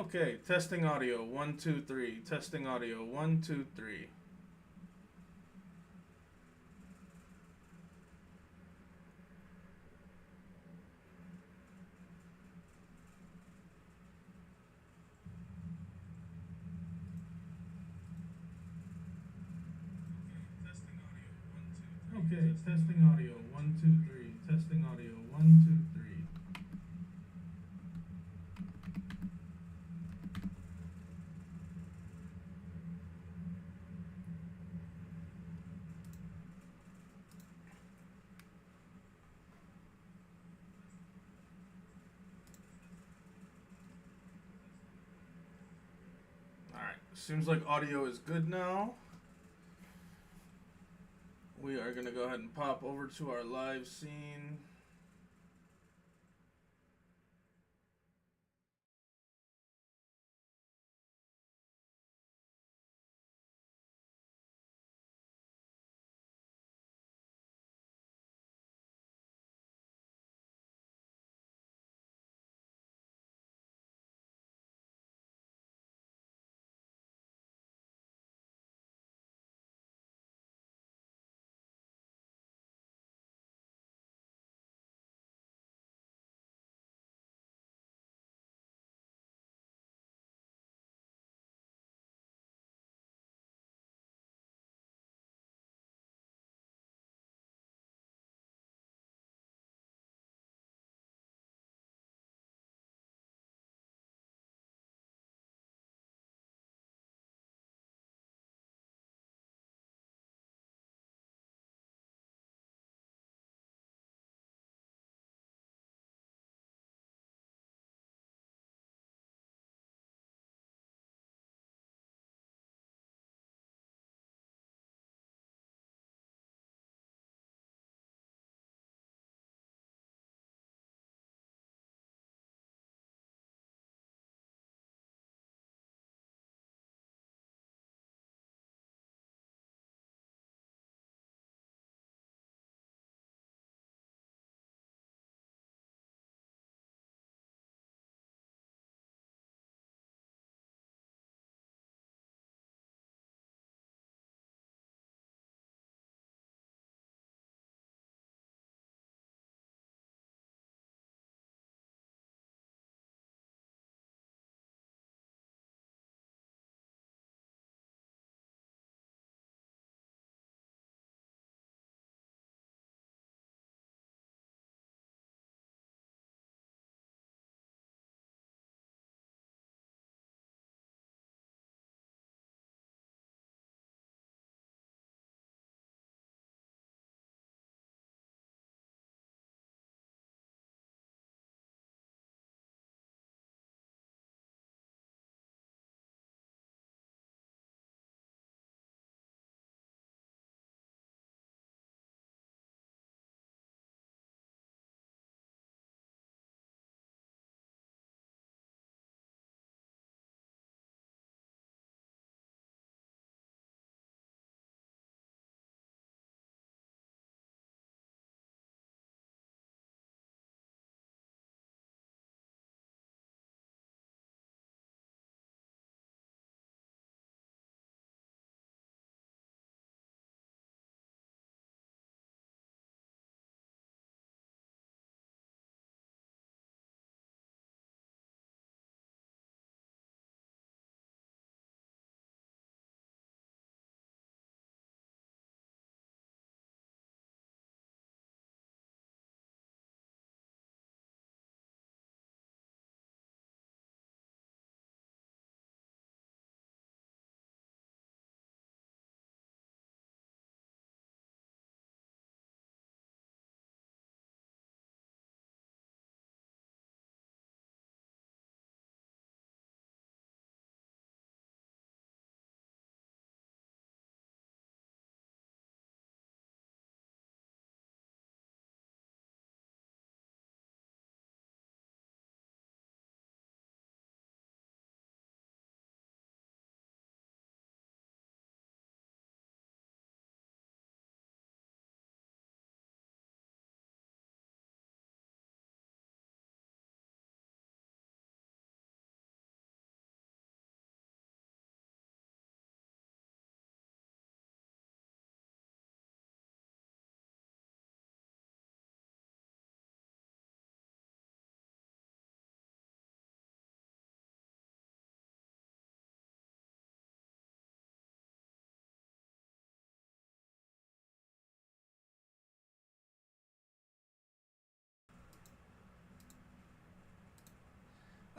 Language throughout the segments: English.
Okay, testing audio. 1, 2, 3. Testing audio. 1, 2, 3. Okay, testing audio. 1, 2, 3. Testing audio. 1, 2, 3. Alright, seems like audio is good now. We are going to go ahead and pop over to our live scene.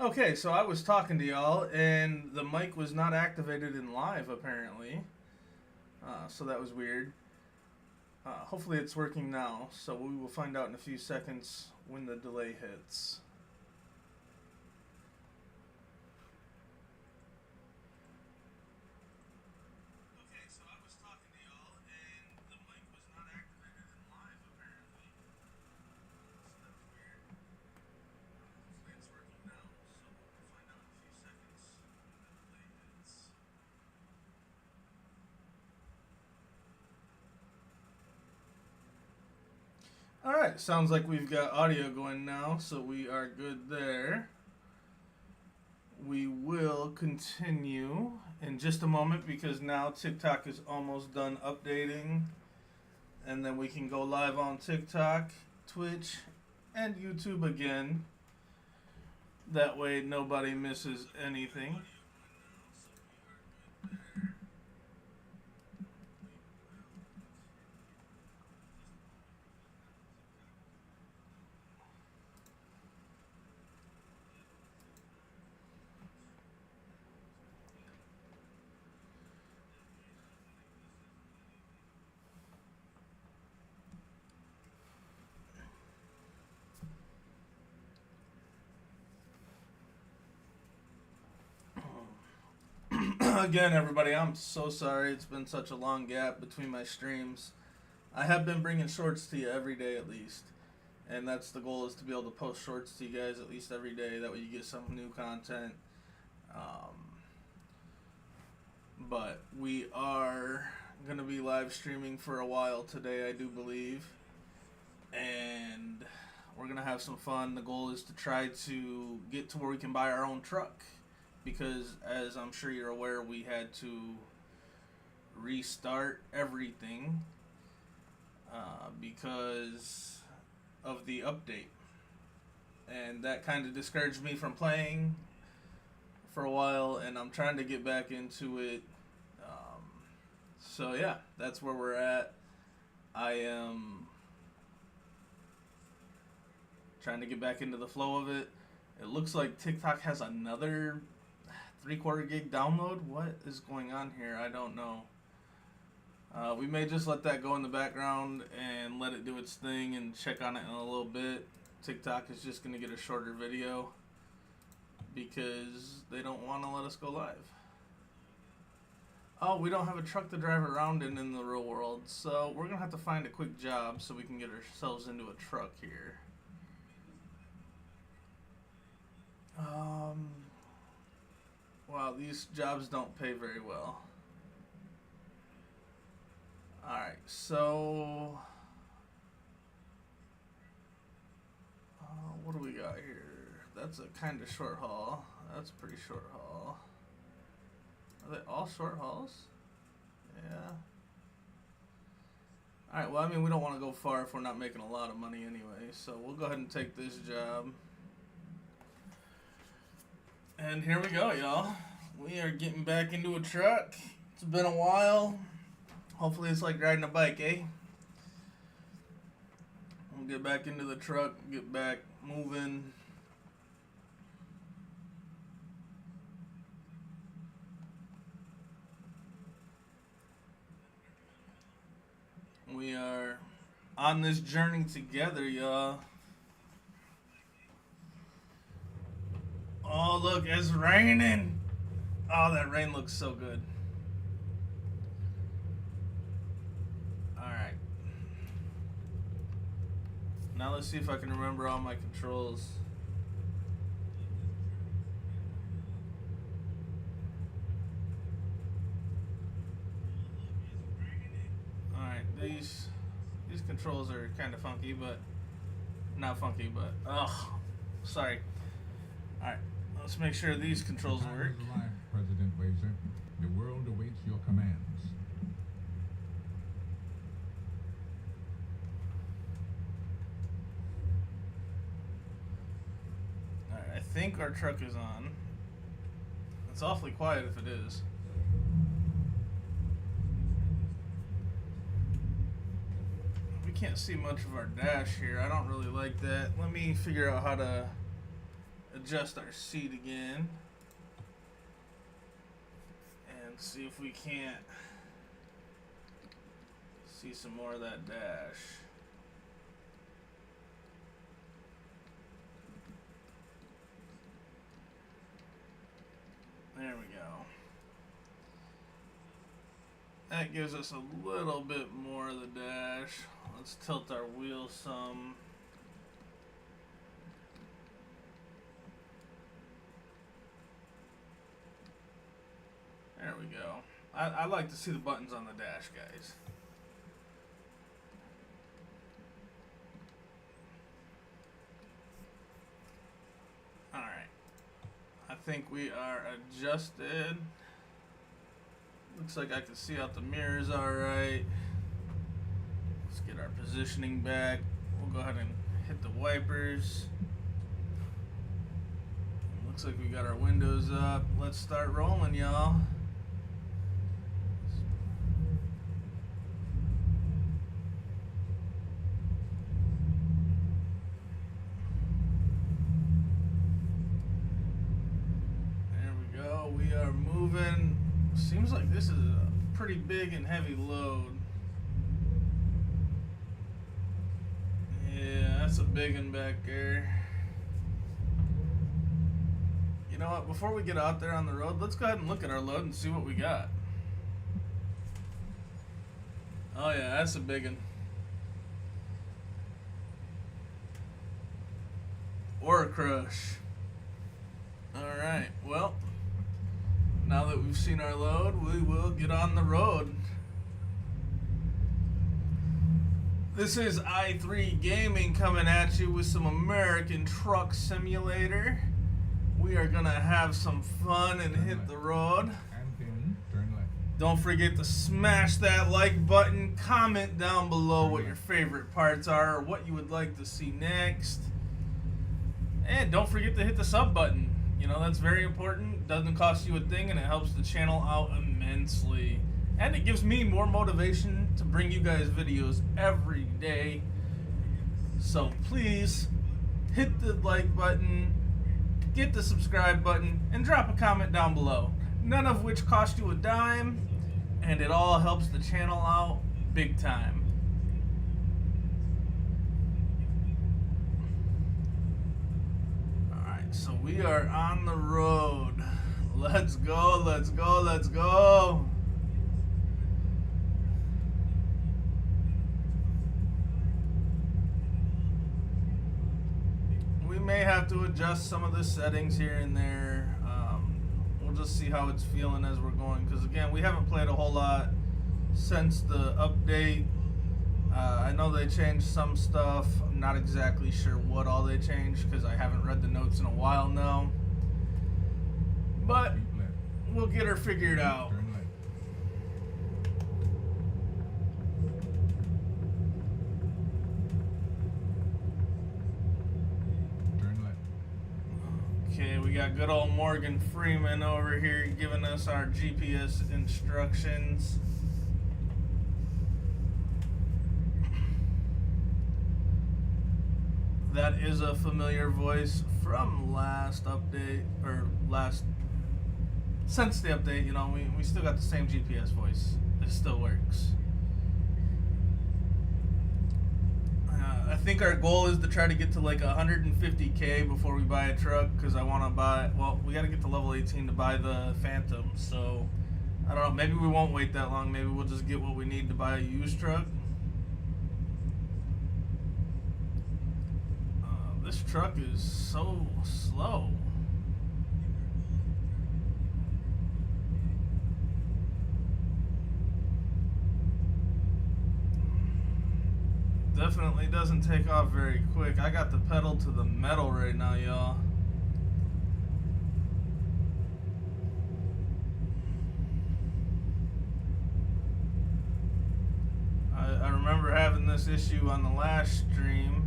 Okay, so I was talking to y'all, and the mic was not activated in live, apparently. So that was weird. Hopefully it's working now, so we will find out in a few seconds when the delay hits. Okay, so I was talking to y'all, and the mic was not activated in live, apparently. So that was weird. Hopefully it's working now, so we'll find out in a few seconds when the delay hits. Alright, sounds like we've got audio going now, so we are good there. We will continue in just a moment because now TikTok is almost done updating. And then we can go live on TikTok, Twitch, and YouTube again. That way nobody misses anything. Again, everybody, I'm so sorry. It's been such a long gap between my streams. I have been bringing shorts to you every day at least. And that's the goal, is to be able to post shorts to you guys at least every day. That way you get some new content. But we are going to be live streaming for a while today, I do believe. And we're going to have some fun. The goal is to try to get to where we can buy our own truck. Because, as I'm sure you're aware, we had to restart everything because of the update. And that kind of discouraged me from playing for a while, and I'm trying to get back into it. So yeah, that's where we're at. I am trying to get back into the flow of it. It looks like TikTok has another 3/4 gig download. What is going on here? I don't know. We may just let that go in the background and let it do its thing and check on it in a little bit. TikTok is just going to get a shorter video because they don't want to let us go live. Oh, we don't have a truck to drive around in the real world, so we're going to have to find a quick job so we can get ourselves into a truck here. Wow, these jobs don't pay very well. Alright, so what do we got here? That's a kind of short haul. That's a pretty short haul. Are they all short hauls? Yeah. Alright, well, I mean, we don't want to go far if we're not making a lot of money anyway, so we'll go ahead and take this job. And here we go, y'all. We are getting back into a truck. It's been a while. Hopefully it's like riding a bike, eh? We'll get back into the truck, get back moving. We are on this journey together, y'all. Oh, look, it's raining. Oh, that rain looks so good. Alright. Now let's see if I can remember all my controls. Alright, these controls are kind of funky, but not funky, but sorry. Alright, let's make sure these controls work. Life, President Razor. The world awaits your commands. Alright, I think our truck is on. It's awfully quiet if it is. We can't see much of our dash here. I don't really like that. Let me figure out how to adjust our seat again and see if we can't see some more of that dash. There we go. That gives us a little bit more of the dash. Let's tilt our wheel some. There we go. I like to see the buttons on the dash, guys. Alright. I think we are adjusted. Looks like I can see out the mirrors alright. Let's get our positioning back. We'll go ahead and hit the wipers. Looks like we got our windows up. Let's start rolling, y'all. There we go. We are moving. Seems like this is a pretty big and heavy load. Yeah, that's a big one back there. You know what, before we get out there on the road, let's go ahead and look at our load and see what we got. Oh yeah, that's a big one. Or a crush. Alright, well, now that we've seen our load, we will get on the road. This is i3 Gaming coming at you with some American Truck Simulator. We are gonna have some fun and hit the road. And then turn left. Don't forget to smash that like button, comment down below what your favorite parts are or what you would like to see next. And don't forget to hit the sub button. You know, that's very important. Doesn't cost you a thing and it helps the channel out immensely. And it gives me more motivation to bring you guys videos every day. So please hit the like button, get the subscribe button, and drop a comment down below. None of which cost you a dime, and it all helps the channel out big time. Alright, so we are on the road. Let's go, let's go, let's go. We may have to adjust some of the settings here and there. We'll just see how it's feeling as we're going, because again, we haven't played a whole lot since the update. I know they changed some stuff. I'm not exactly sure what all they changed because I haven't read the notes in a while now, but Keep left. we'll get her figured out. Turn left. Turn left. Okay, we got good old Morgan Freeman over here giving us our GPS instructions. That is a familiar voice from last update, or since the update, you know, we still got the same GPS voice. It still works. I think our goal is to try to get to like 150K before we buy a truck, because I want to buy, well, we got to get to level 18 to buy the Phantom, so I don't know, maybe we won't wait that long. Maybe we'll just get what we need to buy a used truck. This truck is so slow. Definitely doesn't take off very quick. I got the pedal to the metal right now, y'all. I remember having this issue on the last stream.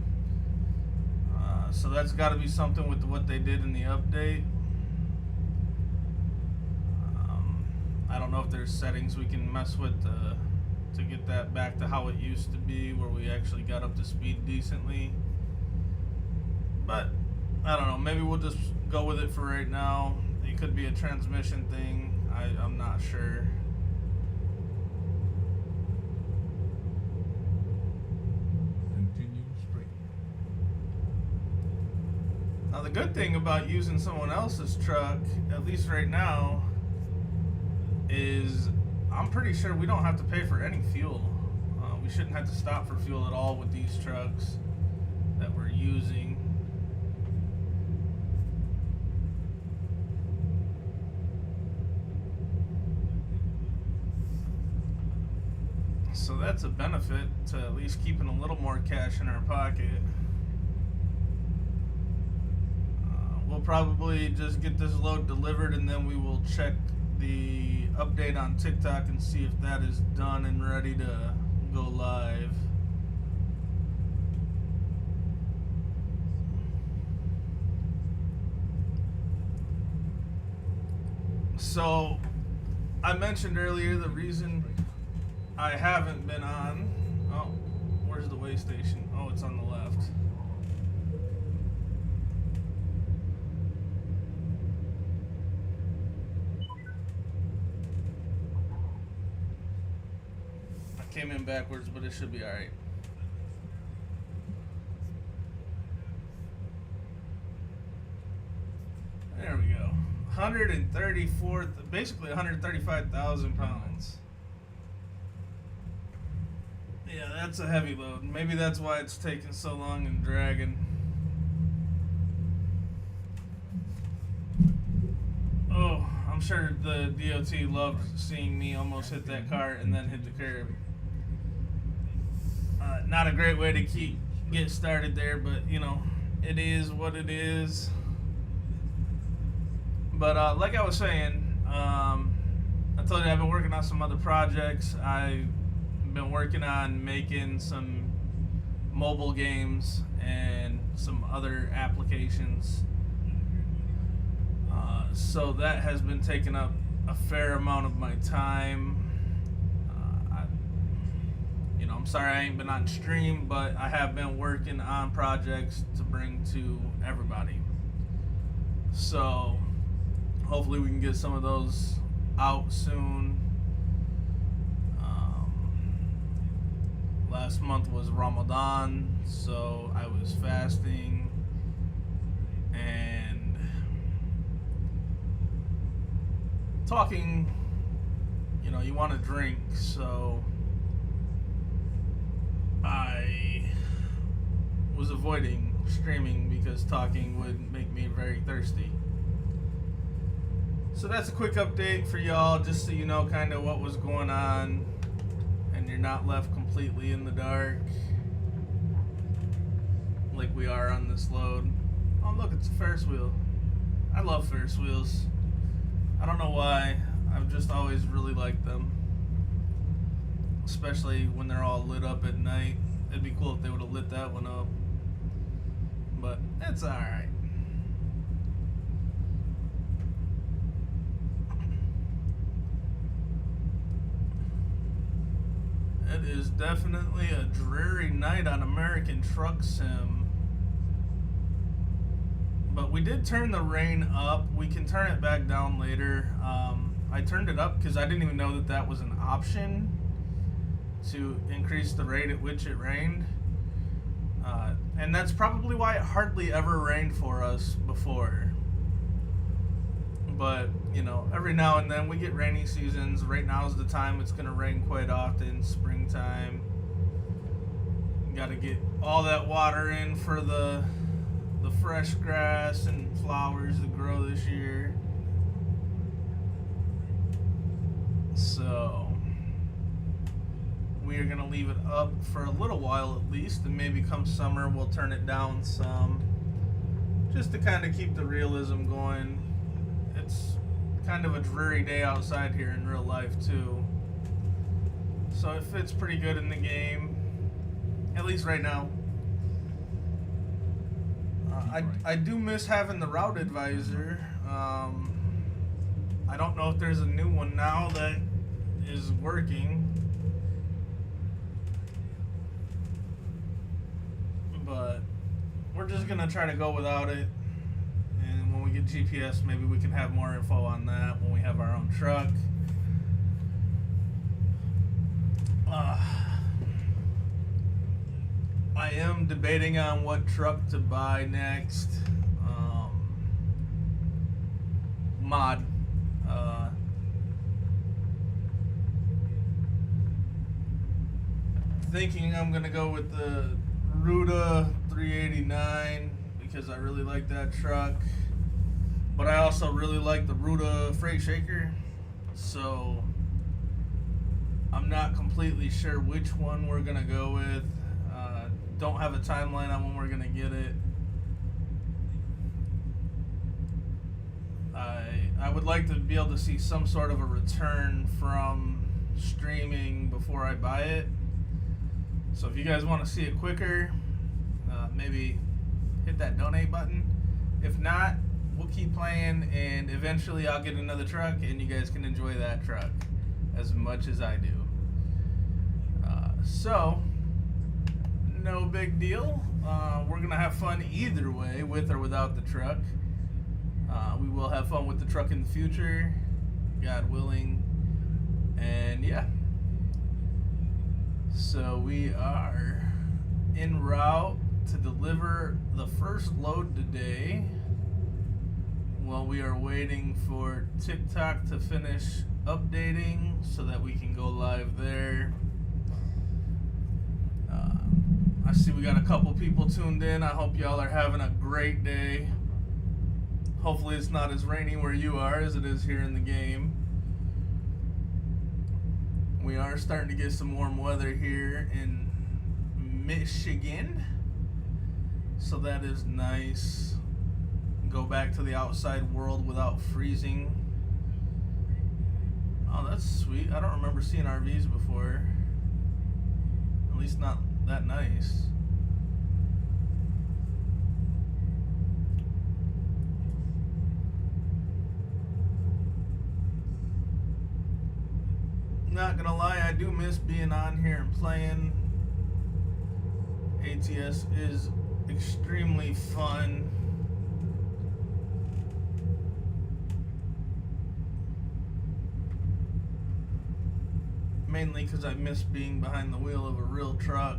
So that's got to be something with what they did in the update. I don't know if there's settings we can mess with to get that back to how it used to be, where we actually got up to speed decently. But I don't know. Maybe we'll just go with it for right now. It could be a transmission thing. I'm not sure. Continue straight. Now the good thing about using someone else's truck, at least right now, is I'm pretty sure we don't have to pay for any fuel. We shouldn't have to stop for fuel at all with these trucks that we're using. So that's a benefit to at least keeping a little more cash in our pocket. We'll probably just get this load delivered and then we will check the update on TikTok and see if that is done and ready to go live. So I mentioned earlier the reason I haven't been on. Oh, where's the way station? Oh, it's on the left. Came in backwards, but it should be alright. There we go. 134, basically 135,000 pounds. Yeah, that's a heavy load. Maybe that's why it's taking so long and dragging. Oh, I'm sure the DOT loved seeing me almost hit that car and then hit the curb. Not a great way to get started there, but you know, it is what it is. But like I was saying, I told you I've been working on some other projects. I've been working on making some mobile games and some other applications. So that has been taking up a fair amount of my time. I'm sorry I ain't been on stream, but I have been working on projects to bring to everybody. So hopefully we can get some of those out soon. Last month was Ramadan, so I was fasting and talking. You want to drink, so I was avoiding streaming because talking would make me very thirsty. So that's a quick update for y'all, just so you know kind of what was going on and you're not left completely in the dark like we are on this load. Oh look, it's a Ferris wheel. I love Ferris wheels. I don't know why, I've just always really liked them. Especially when they're all lit up at night. It'd be cool if they would have lit that one up. But it's alright. It is definitely a dreary night on American Truck Sim. But we did turn the rain up. We can turn it back down later. I turned it up because I didn't even know that that was an option to increase the rate at which it rained. And that's probably why it hardly ever rained for us before. But, every now and then we get rainy seasons. Right now is the time it's going to rain quite often, springtime. Got to get all that water in for the fresh grass and flowers that grow this year. So we are going to leave it up for a little while at least, and maybe come summer we'll turn it down some, just to kind of keep the realism going. It's kind of a dreary day outside here in real life too, so it fits pretty good in the game, at least right now. I do miss having the route advisor. I don't know if there's a new one now that is working, but we're just gonna try to go without it. get GPS, maybe we can have more info on that when we have our own truck. I am debating on what truck to buy next. Mod. Thinking I'm gonna go with the Ruta 389 because I really like that truck, but I also really like the Ruta Freight Shaker, so I'm not completely sure which one we're gonna go with. Don't have a timeline on when we're gonna get it. I would like to be able to see some sort of a return from streaming before I buy it. So if you guys want to see it quicker, maybe hit that donate button. If not, we'll keep playing, and eventually I'll get another truck and you guys can enjoy that truck as much as I do. So no big deal. We're gonna have fun either way, with or without the truck. We will have fun with the truck in the future, God willing. And yeah, so we are en route to deliver the first load today while we are waiting for TikTok to finish updating so that we can go live there. I see we got a couple people tuned in. I hope y'all are having a great day. Hopefully it's not as rainy where you are as it is here in the game. We are starting to get some warm weather here in Michigan, so that is nice. Go back to the outside world without freezing. Oh, that's sweet. I don't remember seeing RVs before. At least not that nice. Not gonna lie, I do miss being on here and playing. ATS is extremely fun. Mainly because I miss being behind the wheel of a real truck.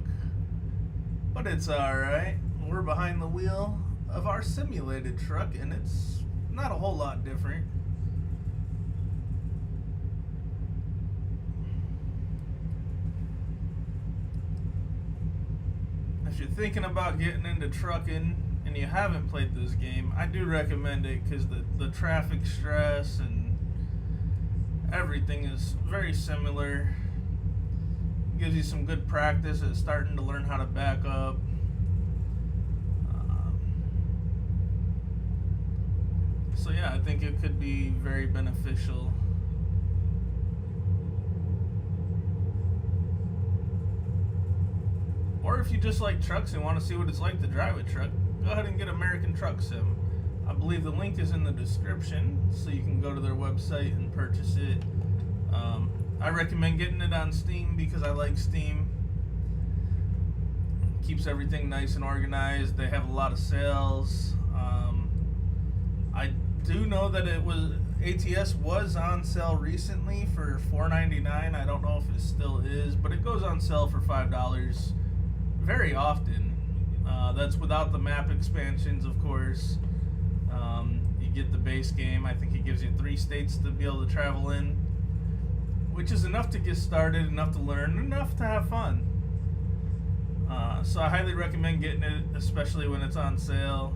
But it's alright. We're behind the wheel of our simulated truck, and it's not a whole lot different. If you're thinking about getting into trucking and you haven't played this game, I do recommend it because the traffic stress and everything is very similar. Gives you some good practice at starting to learn how to back up. So yeah, I think it could be very beneficial. Or if you just like trucks and want to see what it's like to drive a truck, go ahead and get American Truck Sim. I believe the link is in the description, so you can go to their website and purchase it. I recommend getting it on Steam because I like Steam. Keeps everything nice and organized. They have a lot of sales. I do know that ATS was on sale recently for $4.99. I don't know if it still is, but it goes on sale for $5 very often. That's without the map expansions, of course. You get the base game. I think it gives you 3 states to be able to travel in, which is enough to get started, enough to learn, enough to have fun. So I highly recommend getting it, especially when it's on sale.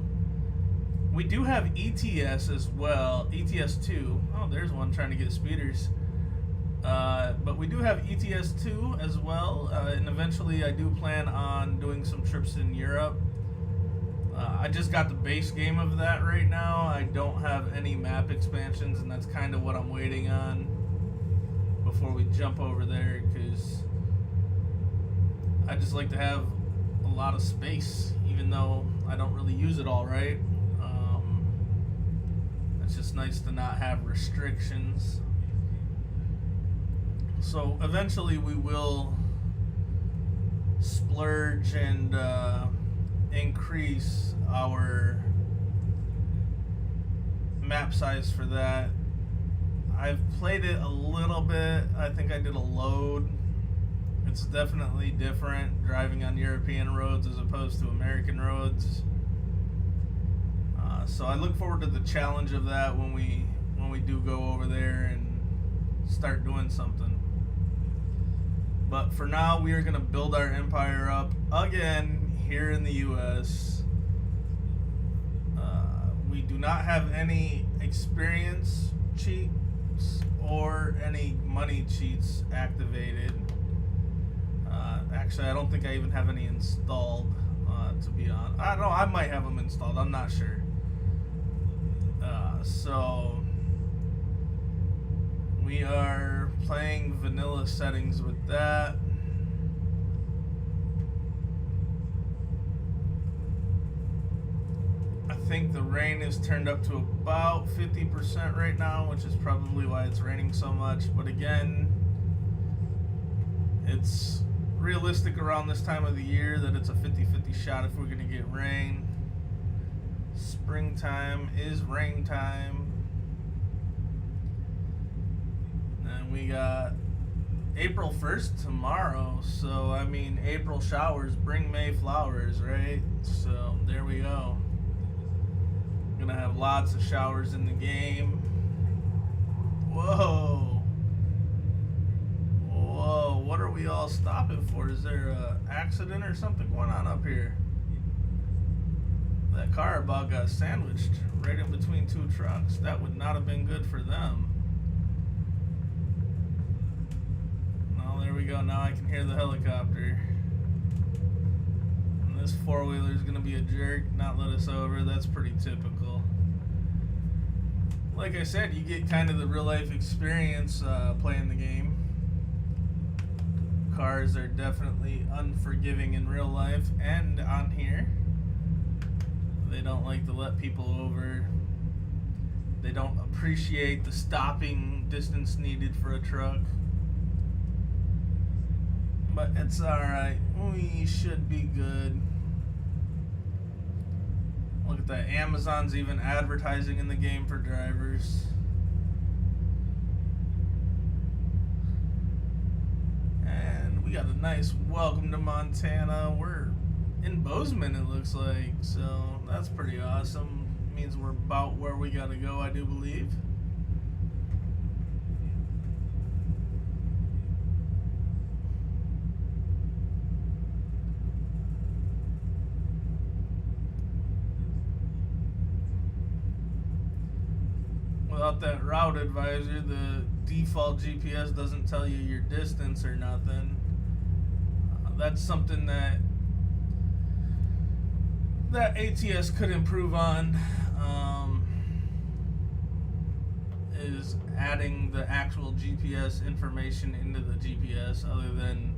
We do have ETS as well, ETS 2. Oh, there's one trying to get speeders. But we do have ETS 2 as well, and eventually I do plan on doing some trips in Europe. I just got the base game of that right now. I don't have any map expansions, and that's kind of what I'm waiting on before we jump over there, because I just like to have a lot of space, even though I don't really use it all right. It's just nice to not have restrictions. So eventually we will splurge and increase our map size for that. I've played it a little bit. I think I did a load. It's definitely different driving on European roads as opposed to American roads. So I look forward to the challenge of that when we do go over there and start doing something. But for now, we are going to build our empire up again here in the US. We do not have any experience cheats or any money cheats activated. Actually, I don't think I even have any installed, to be honest. I don't know, I might have them installed, I'm not sure. So we are playing vanilla settings with that. I think the rain is turned up to about 50% right now, which is probably why it's raining so much. But again, it's realistic around this time of the year that it's a 50-50 shot if we're going to get rain. Springtime is rain time. And we got April 1st tomorrow. So, I mean, April showers bring May flowers, right? So, there we go. Gonna have lots of showers in the game. Whoa. Whoa, what are we all stopping for? Is there an accident or something going on up here? That car about got sandwiched right in between two trucks. That would not have been good for them. Oh, there we go. Now I can hear the helicopter. And this four-wheeler is going to be a jerk, not let us over. That's pretty typical. Like I said, you get kind of the real-life experience playing the game. Cars are definitely unforgiving in real life and on here. They don't like to let people over. They don't appreciate the stopping distance needed for a truck. But it's alright. We should be good. Look at that. Amazon's even advertising in the game for drivers. And we got a nice welcome to Montana. We're in Bozeman, it looks like, so that's pretty awesome. Means we're about where we gotta go, I do believe. Without that route advisor, the default GPS doesn't tell you your distance or nothing. That's something that ATS could improve on, is adding the actual GPS information into the GPS other than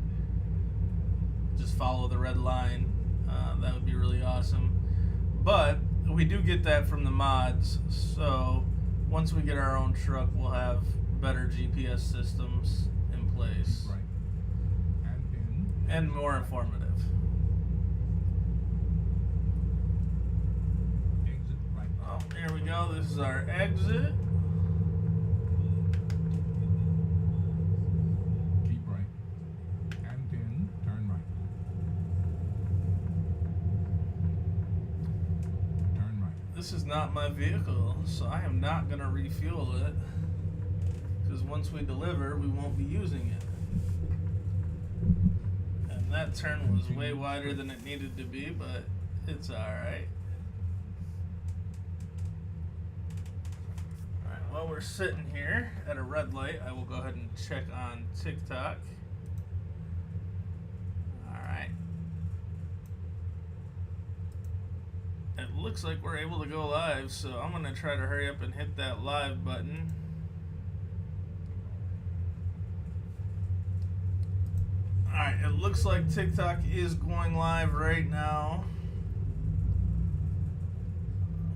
just follow the red line. That would be really awesome. But we do get that from the mods, so once we get our own truck, we'll have better GPS systems in place. Right. And more informative. Exit right. Oh, here we go. This is our exit. Keep right. And then turn right. Turn right. This is not my vehicle, so I am not going to refuel it. Because once we deliver, we won't be using it. And that turn was way wider than it needed to be, but it's alright. Alright, while we're sitting here at a red light, I will go ahead and check on TikTok. Alright. It looks like we're able to go live, so I'm going to try to hurry up and hit that live button. Alright, it looks like TikTok is going live right now.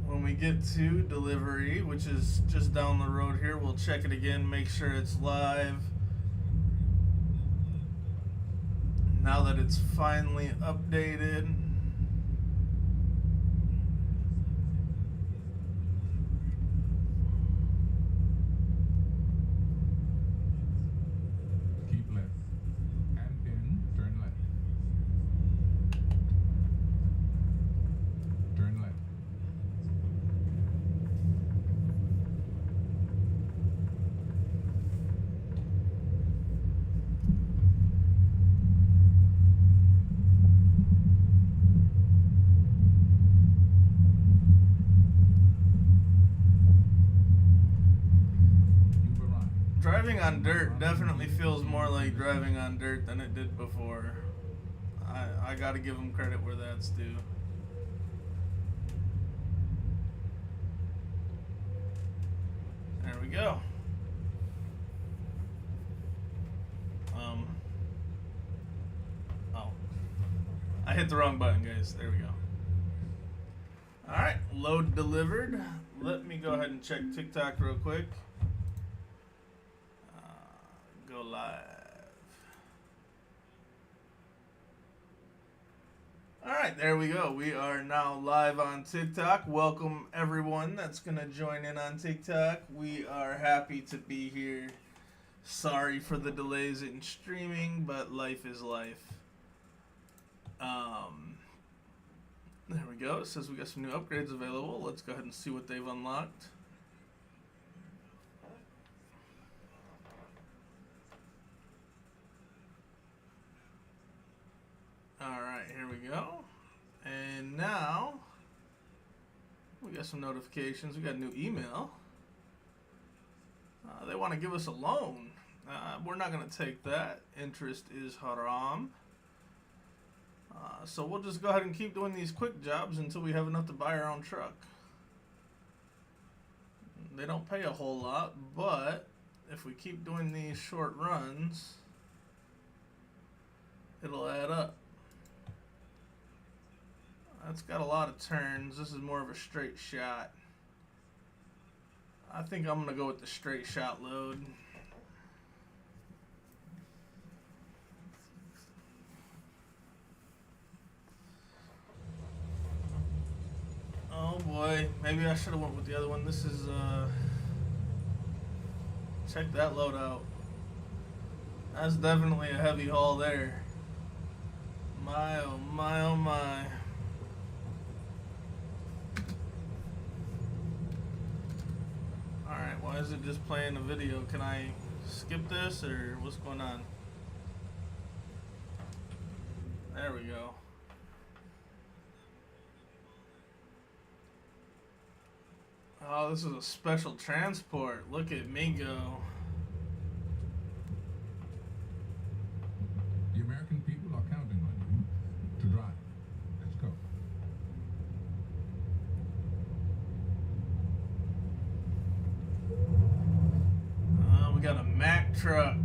When we get to delivery, which is just down the road here, we'll check it again, make sure it's live. Now that it's finally updated. Driving on dirt definitely feels more like driving on dirt than it did before. I gotta give them credit where that's due. There we go. Oh. I hit the wrong button, guys. There we go. Alright, load delivered. Let me go ahead and check TikTok real quick. Go live. Alright, there we go. We are now live on TikTok. Welcome everyone that's going to join in on TikTok. We are happy to be here. Sorry for the delays in streaming, but life is life. There we go. It says we got some new upgrades available. Let's go ahead and see what they've unlocked. Alright, here we go. And now we got some notifications. We got a new email. They want to give us a loan. We're not going to take that. Interest is haram. So we'll just go ahead and keep doing these quick jobs until we have enough to buy our own truck. They don't pay a whole lot, but if we keep doing these short runs, it'll add up. That's got a lot of turns. This is more of a straight shot. I think I'm going to go with the straight shot load. Oh boy, maybe I should have went with the other one. This is, check that load out. That's definitely a heavy haul there. My, oh my, oh my. Alright, why is it just playing a video? Can I skip this or what's going on? There we go. Oh, this is a special transport. Look at me go. The American people are counting on you to drive. Let's go. We got a Mack truck.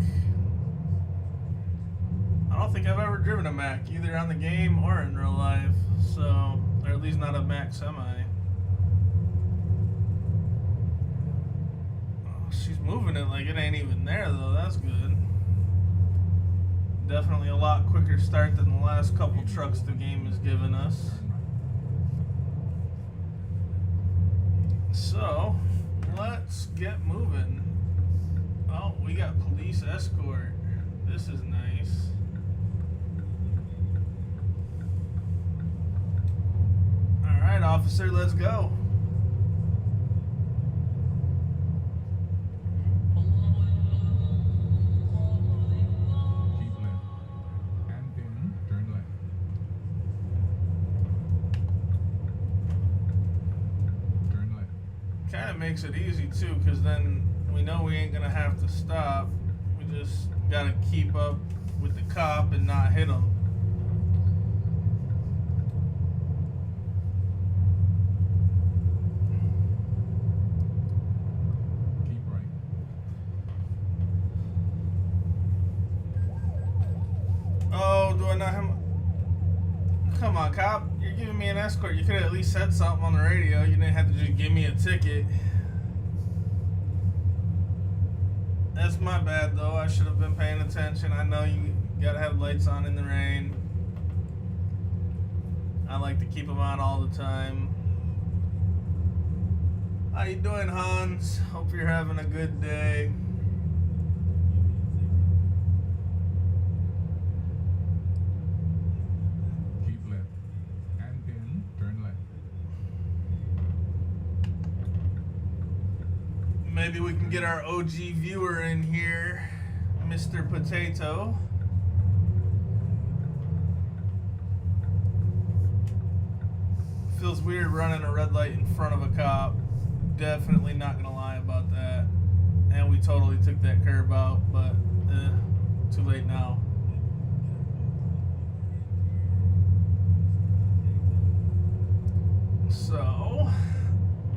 I don't think I've ever driven a Mack, either on the game or in real life. So, or at least not a Mack semi. She's moving it like it ain't even there though. That's good. Definitely a lot quicker start than the last couple trucks the game has given us. So let's get moving. Oh, we got police escort. This is nice. Alright, officer, let's go. Kind of makes it easy too, because then we know we ain't gonna have to stop. We just gotta keep up with the cop and not hit him. Keep right. Oh, do I not have? Come on, cop. You're giving me an escort. You could have at least said something on the radio. You didn't have to just give me a ticket. That's my bad, though. I should have been paying attention. I know you gotta have lights on in the rain. I like to keep them on all the time. How you doing, Hans? Hope you're having a good day. Maybe we can get our OG viewer in here, Mr. Potato. Feels weird running a red light in front of a cop. Definitely not gonna lie about that. And we totally took that curb out, but too late now. So,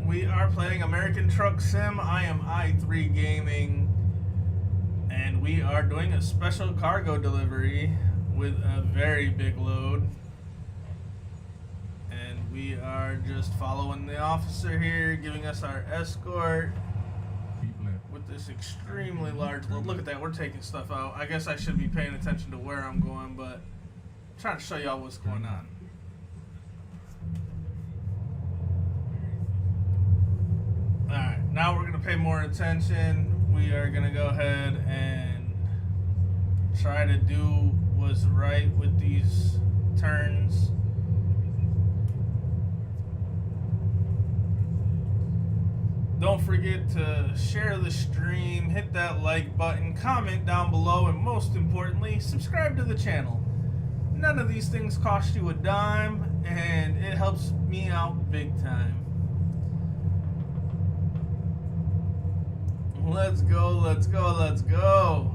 we are playing American Truck Sim. I am i3 Gaming, and we are doing a special cargo delivery with a very big load. And we are just following the officer here, giving us our escort with this extremely large load. Look at that, we're taking stuff out. I guess I should be paying attention to where I'm going, but I'm trying to show y'all what's going on. Alright, now we're going to pay more attention. We are going to go ahead and try to do what's right with these turns. Don't forget to share the stream, hit that like button, comment down below, and most importantly, subscribe to the channel. None of these things cost you a dime, and it helps me out big time. Let's go, let's go, let's go.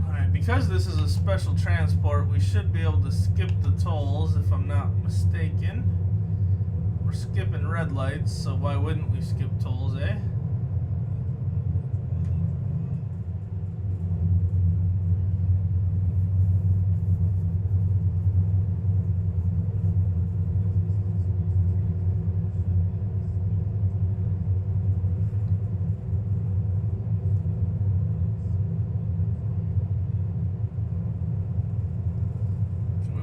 Alright, because this is a special transport, we should be able to skip the tolls if I'm not mistaken. We're skipping red lights, so why wouldn't we skip tolls, eh?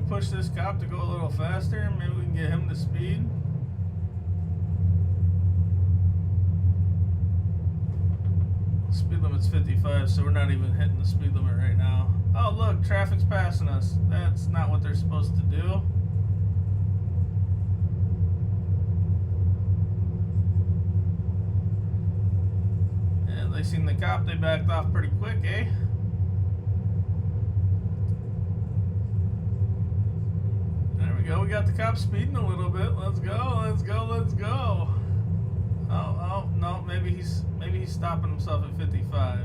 Push this cop to go a little faster, maybe we can get him to speed. Speed limit's 55, so we're not even hitting the speed limit right now. Oh look, traffic's passing us. That's not what they're supposed to do. And they seen the cop, they backed off pretty quick, eh? Go, we got the cop speeding a little bit. Let's go, let's go, let's go. Oh, no, maybe he's stopping himself at 55.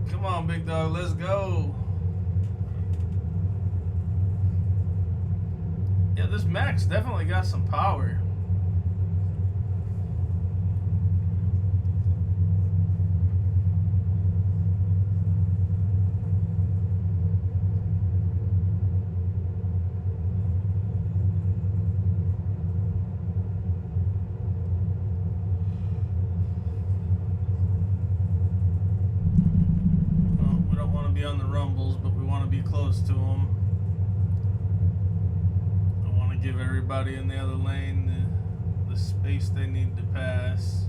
Come on, big dog, let's go. Yeah, this Max definitely got some power. On the rumbles, but we want to be close to them. I want to give everybody in the other lane the space they need to pass.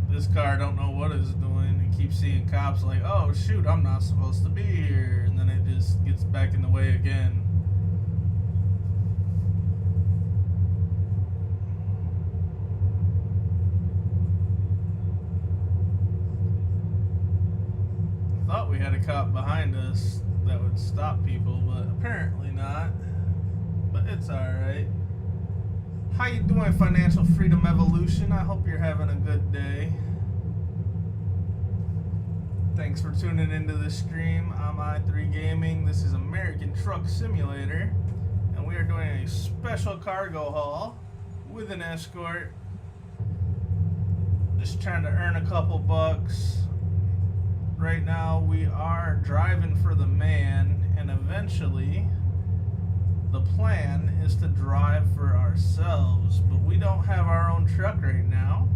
This car don't know what it's doing. It keeps seeing cops like, oh shoot, I'm not supposed to be here, and then it just gets back in the way again. Thought we had a cop behind us that would stop people, but apparently not. But it's alright. How you doing, Financial Freedom Evolution? I hope you're having a good day. Thanks for tuning into this stream. I'm i3 Gaming. This is American Truck Simulator, and we are doing a special cargo haul with an escort. Just trying to earn a couple bucks. Right now we are driving for the man, and eventually the plan is to drive for ourselves, but we don't have our own truck right now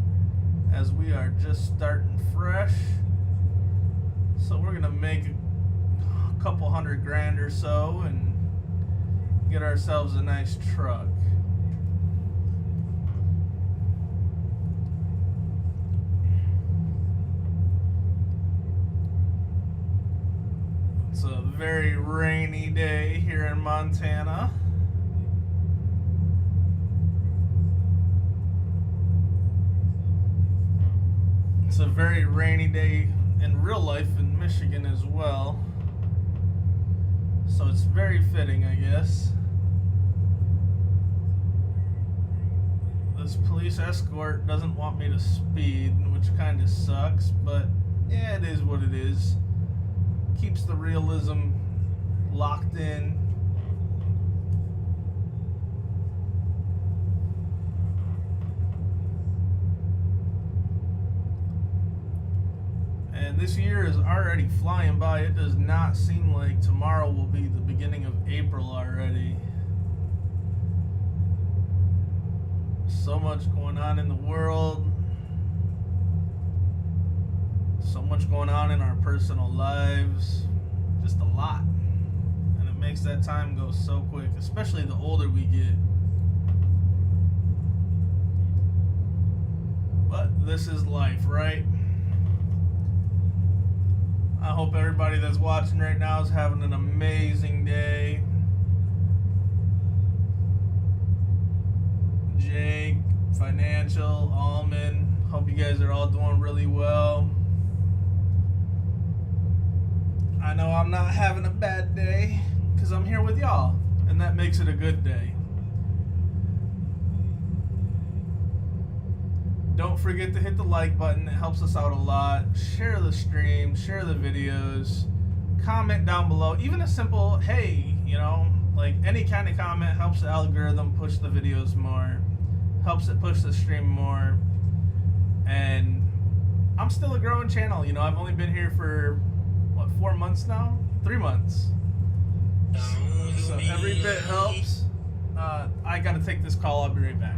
as we are just starting fresh. So we're gonna make a couple $100 grand or so and get ourselves a nice truck. It's a very rainy day here in Montana. It's a very rainy day in real life in Michigan as well. So it's very fitting, I guess. This police escort doesn't want me to speed, which kind of sucks, but yeah, it is what it is. Keeps the realism locked in. And this year is already flying by. It does not seem like tomorrow will be the beginning of April already. So much going on in the world. So much going on in our personal lives. Just a lot. And it makes that time go so quick, especially the older we get. But this is life, right? I hope everybody that's watching right now is having an amazing day. Jake, Financial, Almond, hope you guys are all doing really well. I know I'm not having a bad day because I'm here with y'all, and that makes it a good day. Don't forget to hit the like button, it helps us out a lot. Share the stream, share the videos, comment down below. Even a simple, hey, you know, like any kind of comment helps the algorithm push the videos more, helps it push the stream more. And I'm still a growing channel, you know, I've only been here for, what, 4 months now? 3 months. So every bit helps. I gotta take this call, I'll be right back.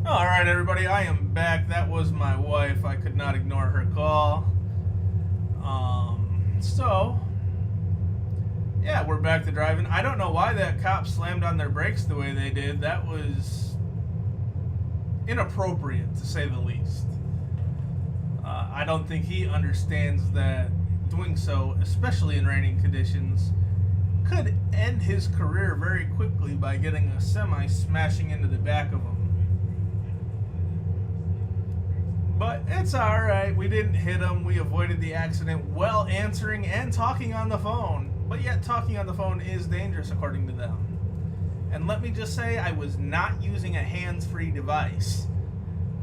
Alright everybody, I am back. That was my wife. I could not ignore her call. Yeah, we're back to driving. I don't know why that cop slammed on their brakes the way they did. That was inappropriate, to say the least. I don't think he understands that doing so, especially in raining conditions, could end his career very quickly by getting a semi smashing into the back of him. But it's alright, we didn't hit him, we avoided the accident while answering and talking on the phone. But yet talking on the phone is dangerous according to them. And let me just say, I was not using a hands-free device.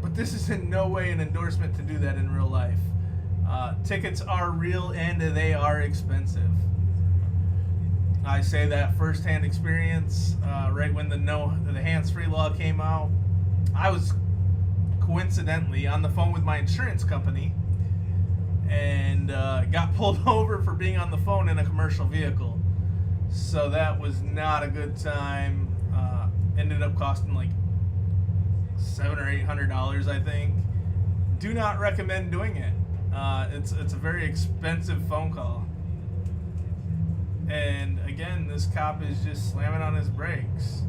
But this is in no way an endorsement to do that in real life. Tickets are real and they are expensive. I say that firsthand experience. Right when the hands-free law came out, I was coincidentally on the phone with my insurance company and got pulled over for being on the phone in a commercial vehicle. So that was not a good time. Ended up costing like $700 or $800, I think. Do not recommend doing it. It's a very expensive phone call. And again, this cop is just slamming on his brakes.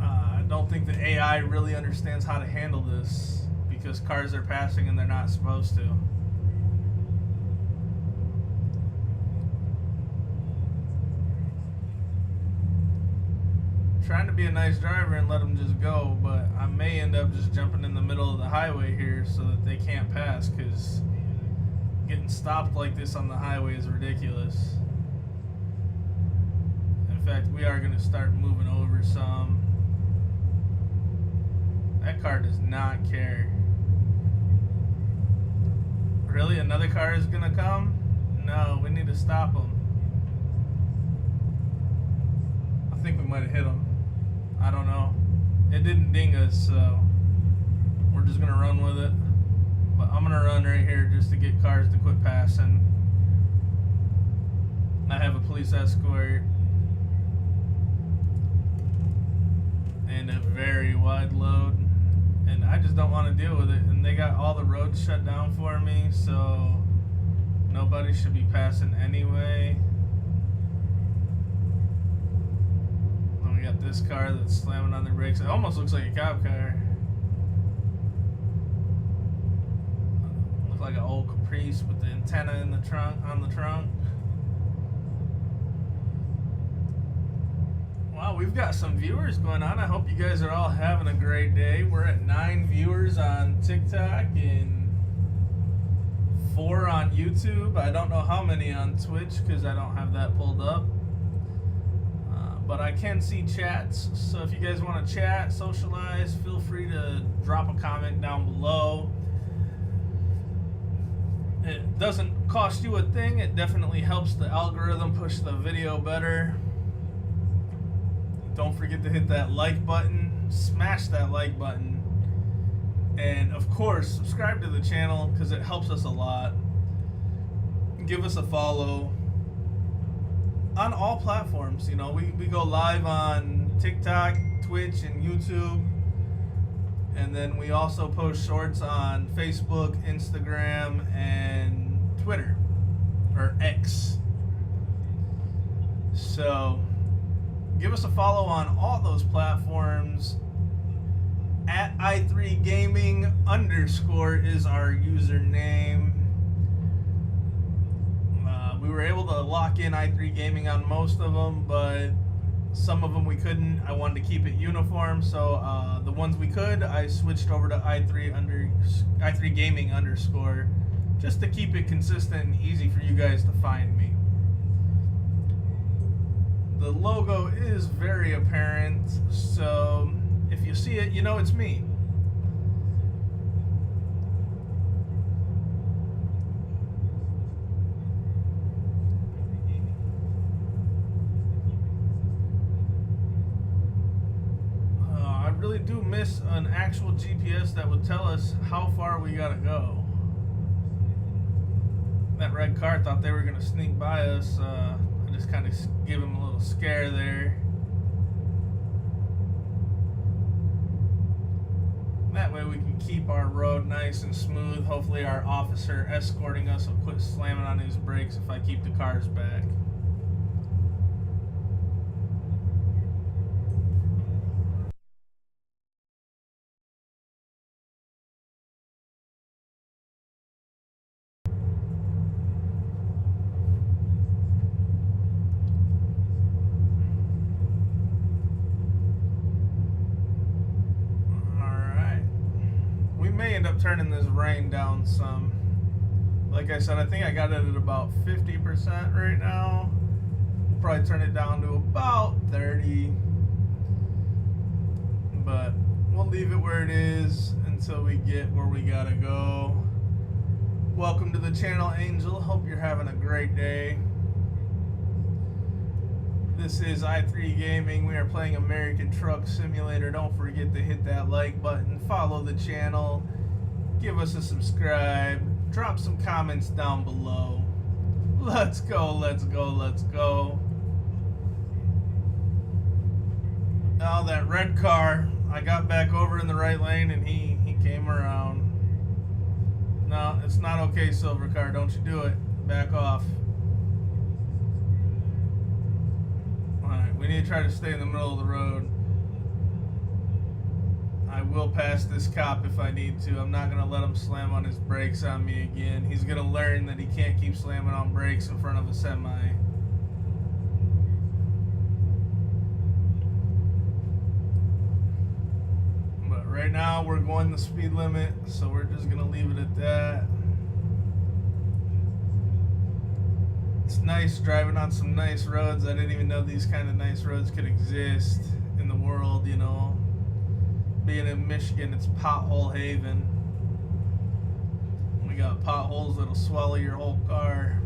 I don't think the AI really understands how to handle this because cars are passing and they're not supposed to. trying to be a nice driver and let them just go, but I may end up just jumping in the middle of the highway here so that they can't pass, because getting stopped like this on the highway is ridiculous. In fact, we are going to start moving over some. That car does not care. Really? Another car is going to come? No, we need to stop them. I think we might have hit them. I don't know. It didn't ding us, so we're just going to run with it. But I'm going to run right here just to get cars to quit passing. I have a police escort. And a very wide load. And I just don't want to deal with it. And they got all the roads shut down for me, so nobody should be passing anyway. And we got this car that's slamming on the brakes. It almost looks like a cop car. Looks like an old Caprice with the antenna in the trunk, on the trunk. Wow, we've got some viewers going on. I hope you guys are all having a great day. We're at 9 viewers on TikTok and 4 on YouTube. I don't know how many on Twitch because I don't have that pulled up. But I can see chats. So if you guys want to chat, socialize, feel free to drop a comment down below. It doesn't cost you a thing. It definitely helps the algorithm push the video better. Don't forget to hit that like button, smash that like button, and of course subscribe to the channel because it helps us a lot. Give us a follow on all platforms. You know, we go live on TikTok, Twitch, and YouTube, and then we also post shorts on Facebook, Instagram, and Twitter, or X. So give us a follow on all those platforms. At i3gaming_ is our username. We were able to lock in i3gaming on most of them, but some of them we couldn't. I wanted to keep it uniform, so the ones we could, I switched over to i3gaming_ just to keep it consistent and easy for you guys to find me. The logo is very apparent, so if you see it, you know it's me. I really do miss an actual GPS that would tell us how far we gotta go. That red car thought they were gonna sneak by us. Just kind of give him a little scare there. That way we can keep our road nice and smooth. Hopefully our officer escorting us will quit slamming on his brakes if I keep the cars back. End up turning this rain down some. Like I said, I think I got it at about 50% right now. We'll probably turn it down to about 30, but we'll leave it where it is until we get where we gotta go. Welcome to the channel, Angel. Hope you're having a great day. This is i3gaming. We are playing American Truck Simulator. Don't forget to hit that like button, follow the channel, give us a subscribe, drop some comments down below. Let's go, let's go, let's go. Now that red car, I got back over in the right lane and he came around. No, it's not okay, silver car. Don't you do it. Back off. Alright, we need to try to stay in the middle of the road. I will pass this cop if I need to. I'm not going to let him slam on his brakes on me again. He's going to learn that he can't keep slamming on brakes in front of a semi. right now we're going the speed limit, so we're just gonna leave it at that. It's nice driving on some nice roads. I didn't even know these kind of nice roads could exist in the world, you know. Being in Michigan, it's pothole haven. We got potholes that'll swallow your whole car.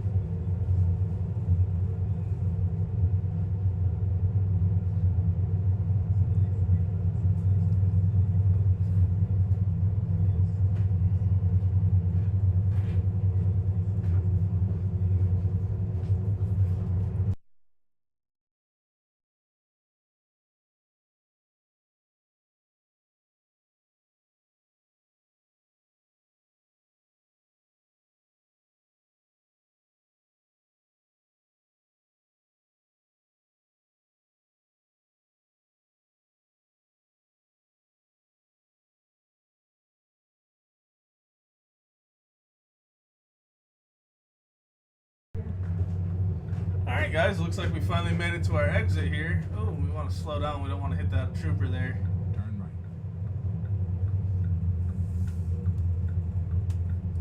Alright guys, looks like we finally made it to our exit here. Oh, we want to slow down. We don't want to hit that trooper there. Turn right.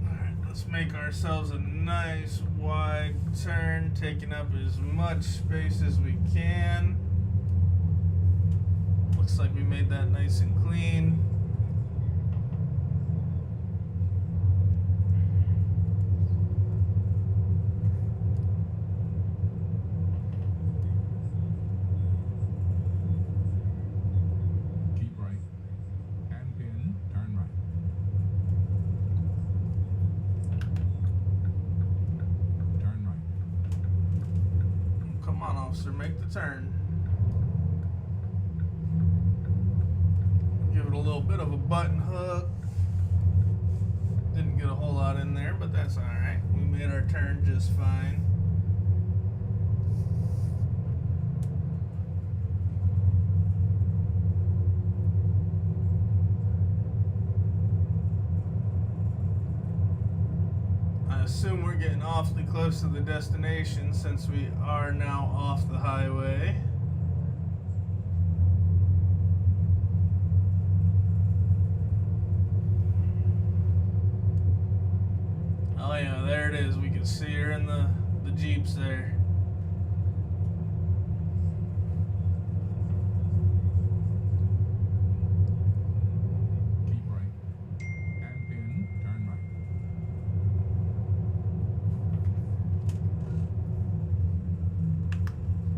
Alright, let's make ourselves a nice wide turn, taking up as much space as we can. Looks like we made that nice and clean. Keep right. And pin. Turn right. Turn right. Come on, officer, make the turn. Give it a little bit of a button hook. Didn't get a whole lot in there, but that's alright. We made our turn just fine. I assume we're getting awfully close to the destination since we are now off the highway. Oh yeah, there it is. We can see her in the Jeeps there. Keep right. And pin. Turn right.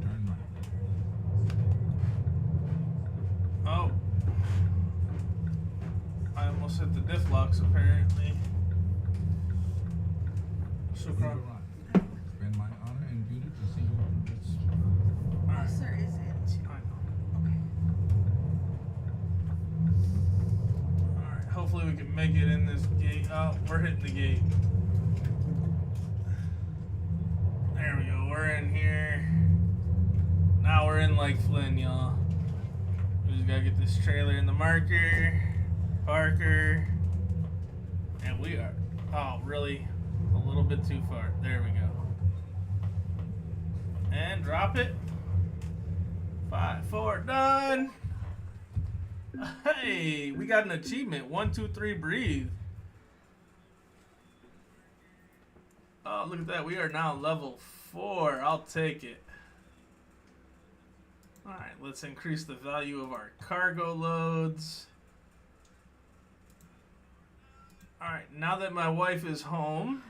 Turn right. Oh. I almost hit the diff locks apparently. You've arrived. It's been my honor and duty to see you through this. Alright. Sir, is it? I know. Okay. Alright, hopefully we can make it in this gate. Oh, we're hitting the gate. There we go, we're in here. Now we're in Lake Flynn, y'all. We just gotta get this trailer in the marker, Parker, and we are, oh really, a little bit too far. There we go. And drop it. 5, 4, done. Hey, we got an achievement. 1, 2, 3, breathe. Oh, look at that. We are now level 4. I'll take it. Alright, let's increase the value of our cargo loads. Alright, now that my wife is home,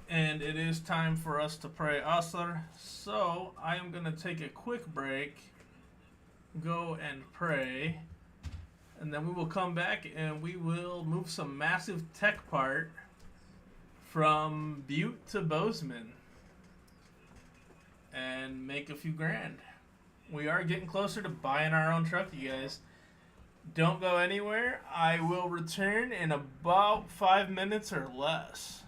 and it is time for us to pray Asr, so I am going to take a quick break, go and pray, and then we will come back and we will move some massive tech part from Butte to Bozeman and make a few grand. We are getting closer to buying our own truck, you guys. Don't go anywhere. I will return in about 5 minutes or less.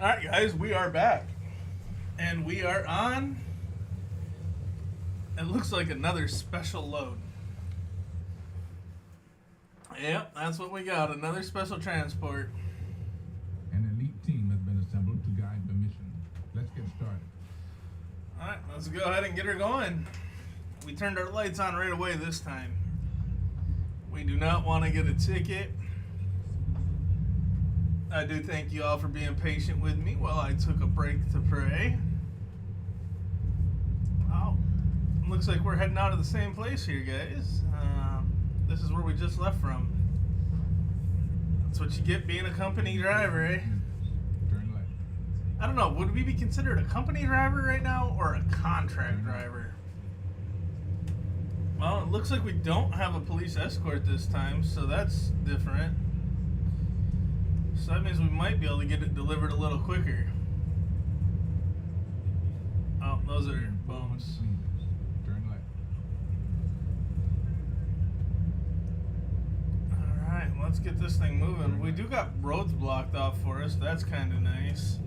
Alright guys, we are back. And we are on, it looks like another special load. Yep, that's what we got, another special transport. An elite team has been assembled to guide the mission. Let's get started. Alright, let's go ahead and get her going. We turned our lights on right away this time. We do not want to get a ticket. I do thank you all for being patient with me while I took a break to pray. Oh, looks like we're heading out of the same place here, guys. This is where we just left from. That's what you get being a company driver, eh? Turn left. I don't know, would we be considered a company driver right now or a contract driver? Well, it looks like we don't have a police escort this time, so that's different. So that means we might be able to get it delivered a little quicker. Oh, those are bones. Turn left. Alright, let's get this thing moving. We do got roads blocked off for us. That's kind of nice.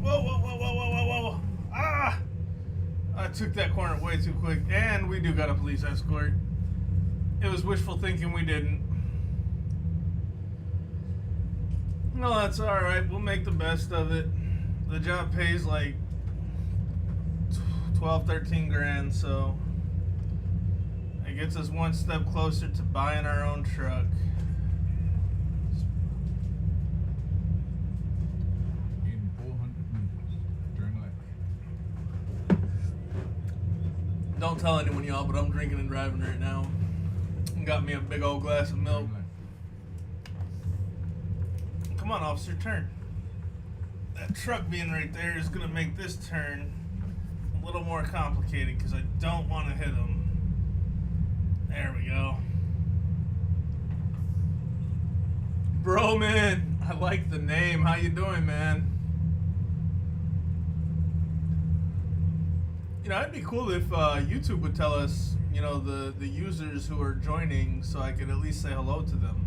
Whoa, whoa, whoa, whoa, whoa, whoa, whoa. Ah! I took that corner way too quick. And we do got a police escort. It was wishful thinking we didn't. No, that's alright. We'll make the best of it. The job pays like 12, 13 grand, so it gets us one step closer to buying our own truck. In 400 meters, turn left. Don't tell anyone, y'all, but I'm drinking and driving right now. Got me a big old glass of milk. Turn left. Come on, officer, turn. That truck being right there is going to make this turn a little more complicated because I don't want to hit him. There we go. Broman, I like the name. How you doing, man? You know, it'd be cool if YouTube would tell us, you know, the users who are joining so I could at least say hello to them.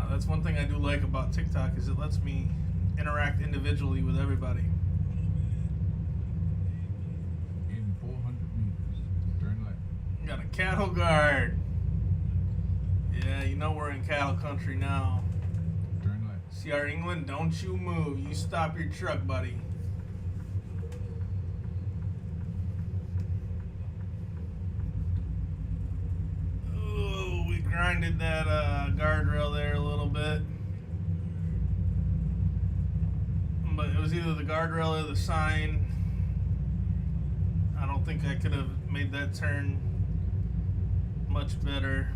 That's one thing I do like about TikTok is it lets me interact individually with everybody. In 400 meters, turn left. Got a cattle guard. Yeah, you know we're in cattle country now. Turn left. CR England, don't you move. You stop your truck, buddy. Ooh, we grinded that guardrail there a little bit. But it was either the guardrail or the sign. I don't think I could have made that turn much better.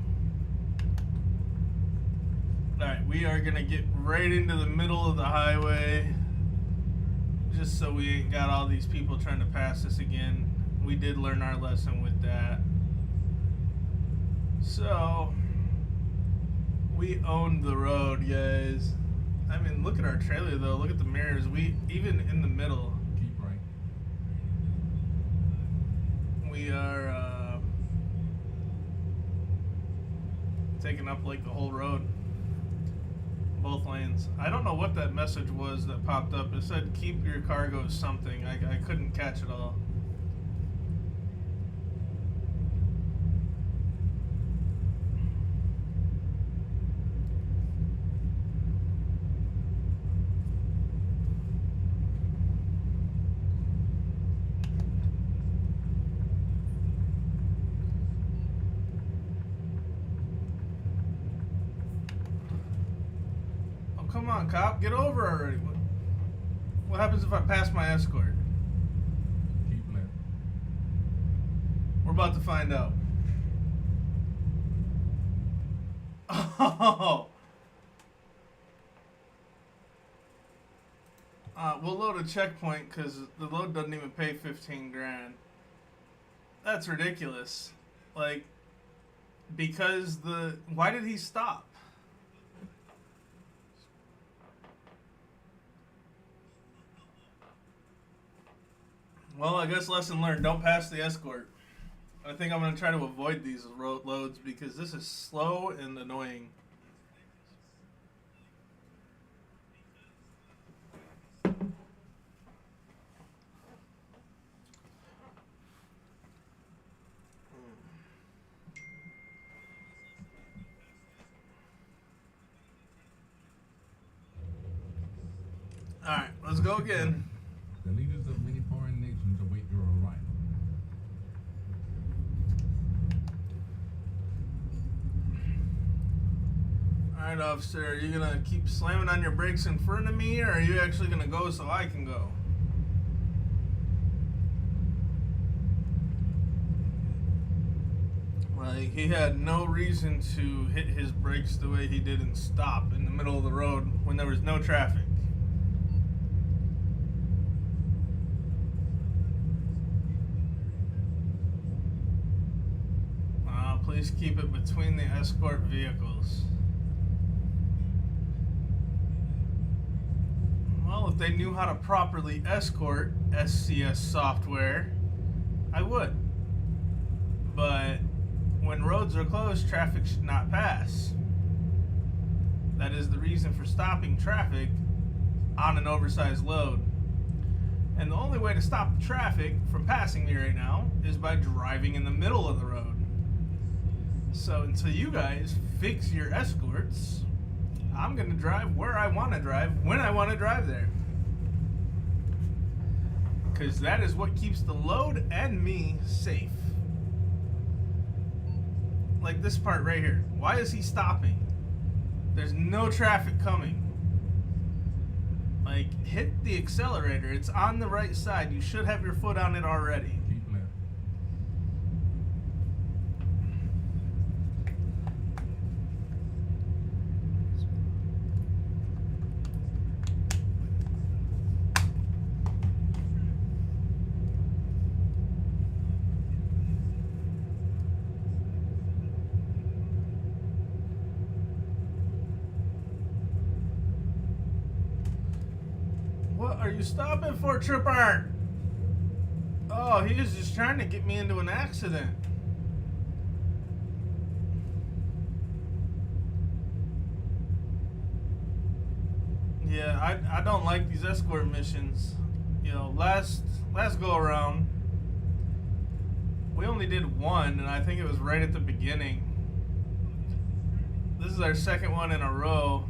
Alright, we are going to get right into the middle of the highway. Just so we ain't got all these people trying to pass us again. We did learn our lesson with that. So, we owned the road, guys. I mean, look at our trailer, though. Look at the mirrors. We, even in the middle, Keep right. we are taking up like the whole road. Both lanes. I don't know what that message was that popped up. It said, keep your cargo something. I couldn't catch it all. Come on, cop, get over already. What happens if I pass my escort? Keep left. We're about to find out. Oh. We'll load a checkpoint because the load doesn't even pay 15 grand. That's ridiculous. Like, because why did he stop? Well, I guess lesson learned. Don't pass the escort. I think I'm going to try to avoid these loads because this is slow and annoying. Alright, let's go again. The leaders of many foreign nations await your arrival. Alright, officer, are you gonna keep slamming on your brakes in front of me, or are you actually gonna go so I can go? Like, he had no reason to hit his brakes the way he did and stop in the middle of the road when there was no traffic. Please keep it between the escort vehicles. Well, if they knew how to properly escort SCS software, I would. But when roads are closed, traffic should not pass. That is the reason for stopping traffic on an oversized load. And the only way to stop the traffic from passing me right now is by driving in the middle of the road. So until you guys fix your escorts, I'm going to drive where I want to drive, when I want to drive there. Because that is what keeps the load and me safe. Like this part right here. Why is he stopping? There's no traffic coming. Like, hit the accelerator. It's on the right side. You should have your foot on it already. Keep left. What are you stopping for, trooper? Oh, he was just trying to get me into an accident. Yeah, I don't like these escort missions. You know, last go around, we only did one, and I think it was right at the beginning. This is our second one in a row.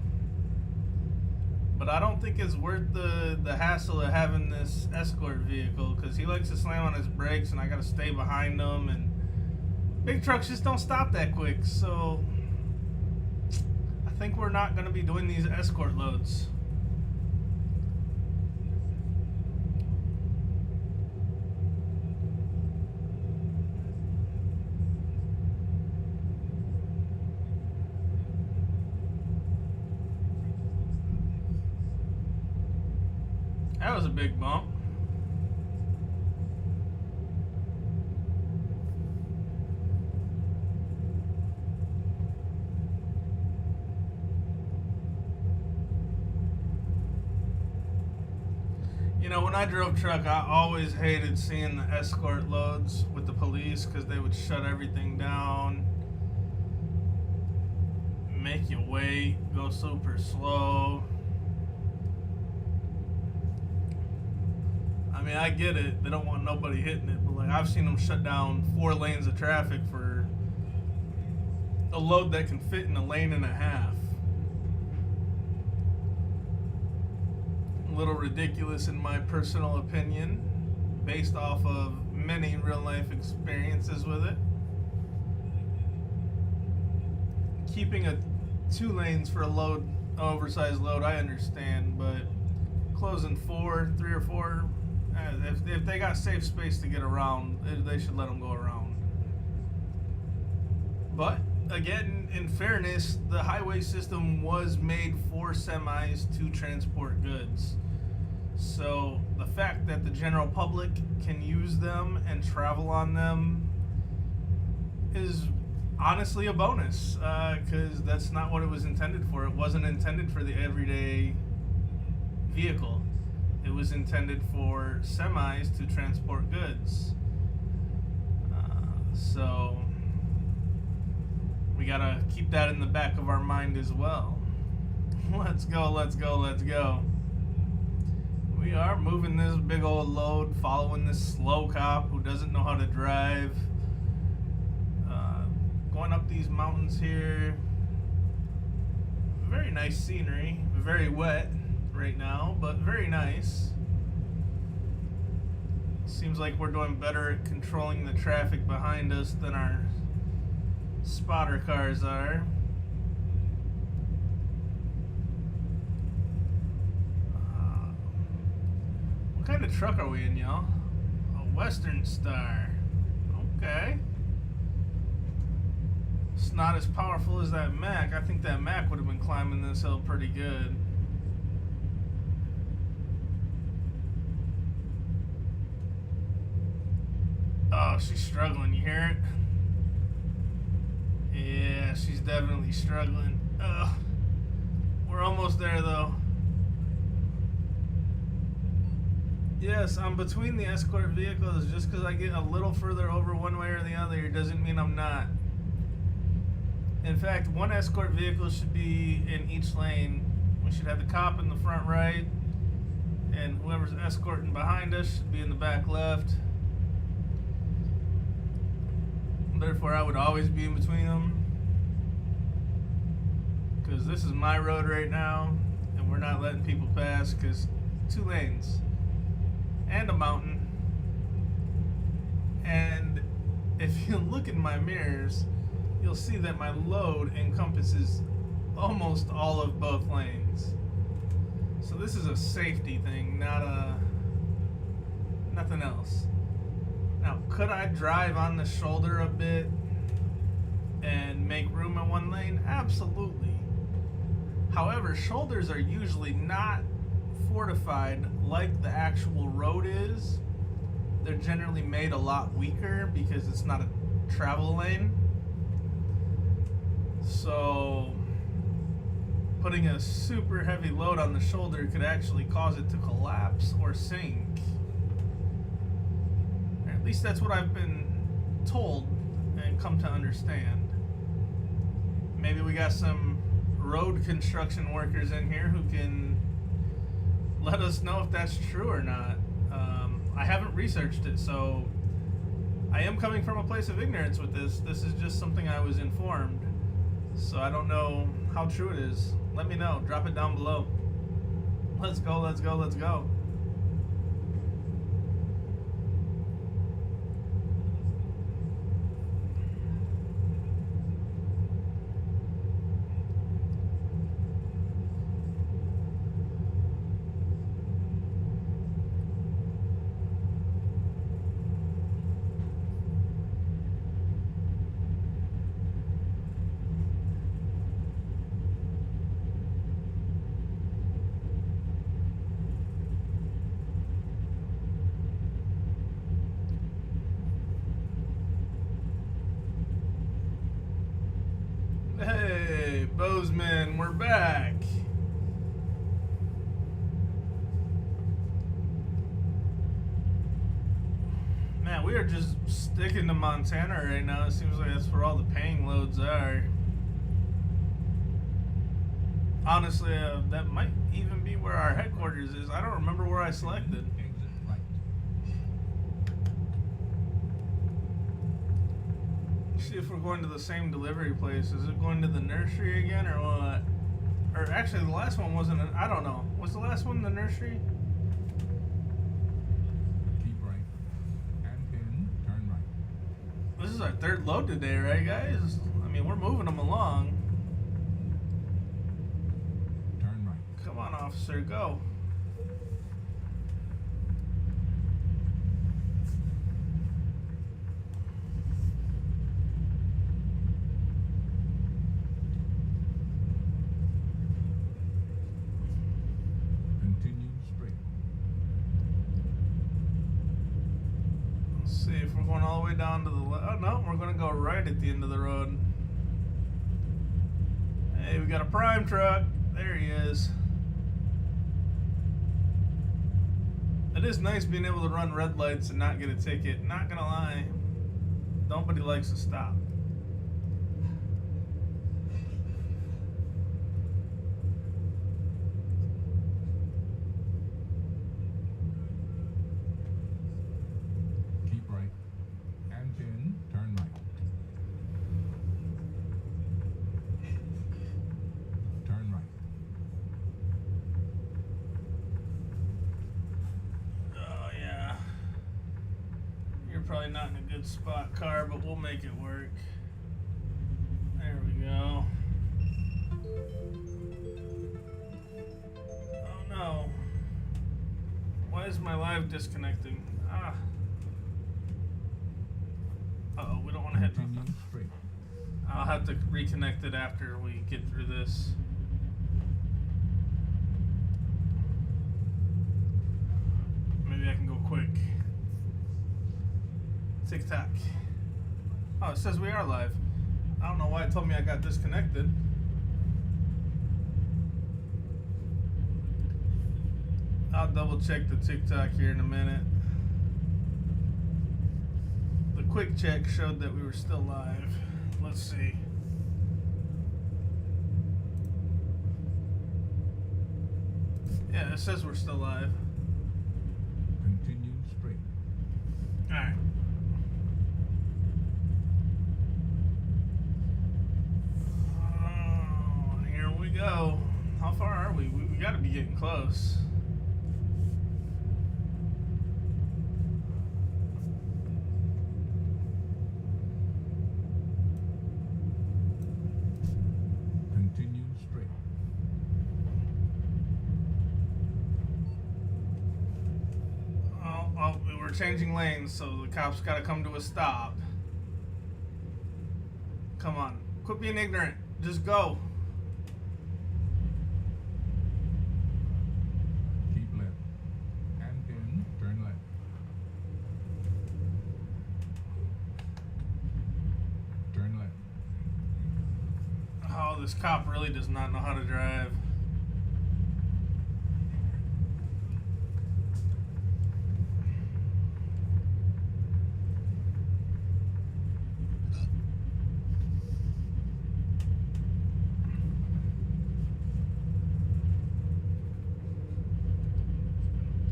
But I don't think it's worth the hassle of having this escort vehicle, because he likes to slam on his brakes and I gotta stay behind him, and big trucks just don't stop that quick. So I think we're not gonna be doing these escort loads. That was a big bump. You know, when I drove truck, I always hated seeing the escort loads with the police, because they would shut everything down, make you wait, go super slow. I mean, I get it. They don't want nobody hitting it, but like, I've seen them shut down 4 lanes of traffic for a load that can fit in a lane and a half. A little ridiculous in my personal opinion, based off of many real-life experiences with it. Keeping 2 lanes for a load, oversized load, I understand, but closing 3 or 4. If they got safe space to get around, they should let them go around. But again, in fairness, the highway system was made for semis to transport goods. So the fact that the general public can use them and travel on them is honestly a bonus, because that's not what it was intended for. It wasn't intended for the everyday vehicle. It was intended for semis to transport goods. So we gotta keep that in the back of our mind as well. Let's go, let's go, let's go. We are moving this big old load, following this slow cop who doesn't know how to drive. Going up these mountains here. Very nice scenery, very wet. right now, but very nice. Seems like we're doing better at controlling the traffic behind us than our spotter cars are. What kind of truck are we in, y'all? A Western Star. Okay. It's not as powerful as that Mac. I think that Mac would have been climbing this hill pretty good. Oh, she's struggling. You hear it? Yeah, she's definitely struggling. Ugh. We're almost there, though. Yes, I'm between the escort vehicles. Just because I get a little further over one way or the other doesn't mean I'm not. In fact, one escort vehicle should be in each lane. We should have the cop in the front right, and whoever's escorting behind us should be in the back left. Therefore, I would always be in between them. Because this is my road right now, and we're not letting people pass because 2 lanes. And a mountain. And if you look in my mirrors, you'll see that my load encompasses almost all of both lanes. So this is a safety thing, nothing else. Now, could I drive on the shoulder a bit and make room in one lane? Absolutely. However, shoulders are usually not fortified like the actual road is. They're generally made a lot weaker because it's not a travel lane. So putting a super heavy load on the shoulder could actually cause it to collapse or sink. Or at least that's what I've been told and come to understand. Maybe we got some road construction workers in here who can let us know if that's true or not. I haven't researched it, so I am coming from a place of ignorance with this. This is just something I was informed. So I don't know how true it is. Let me know. Drop it down below. Let's go, let's go, let's go. Hey, Bozeman, we're back. Man, we are just sticking to Montana right now. It seems like that's where all the paying loads are. Honestly, that might even be where our headquarters is. I don't remember where I selected. See if we're going to the same delivery place. Is it going to the nursery again or what? Or actually, the last one wasn't. I don't know. Was the last one the nursery? Keep right. And in, turn right. This is our 3rd load today, right, guys? I mean, we're moving them along. Turn right. Come on, officer, go. Continue straight. Let's see if we're going all the way down to the left. Oh, no, we're going to go right at the end of the road. Hey, we got a prime truck. There he is. It is nice being able to run red lights and not get a ticket. Not gonna lie. Nobody likes to stop. Keep right. And in, turn right. Turn right. probably not in a good spot, car, but we'll make it work. There we go. Oh no. Why is my live disconnecting? Ah. Uh-oh, we don't want to hit Continue nothing. straight. I'll have to reconnect it after we get through this. Maybe I can go quick. TikTok. Oh, it says we are live. I don't know why it told me I got disconnected. I'll double check the TikTok here in a minute. The quick check showed that we were still live. Let's see. Yeah, it says we're still live. Continue straight. Alright. Oh, here we go. How far are we? We gotta be getting close. Continue straight. Oh, we're changing lanes, so the cops gotta come to a stop. Come on. Quit being ignorant. Just go. Keep left. And then turn left. Turn left. Oh, this cop really does not know how to drive.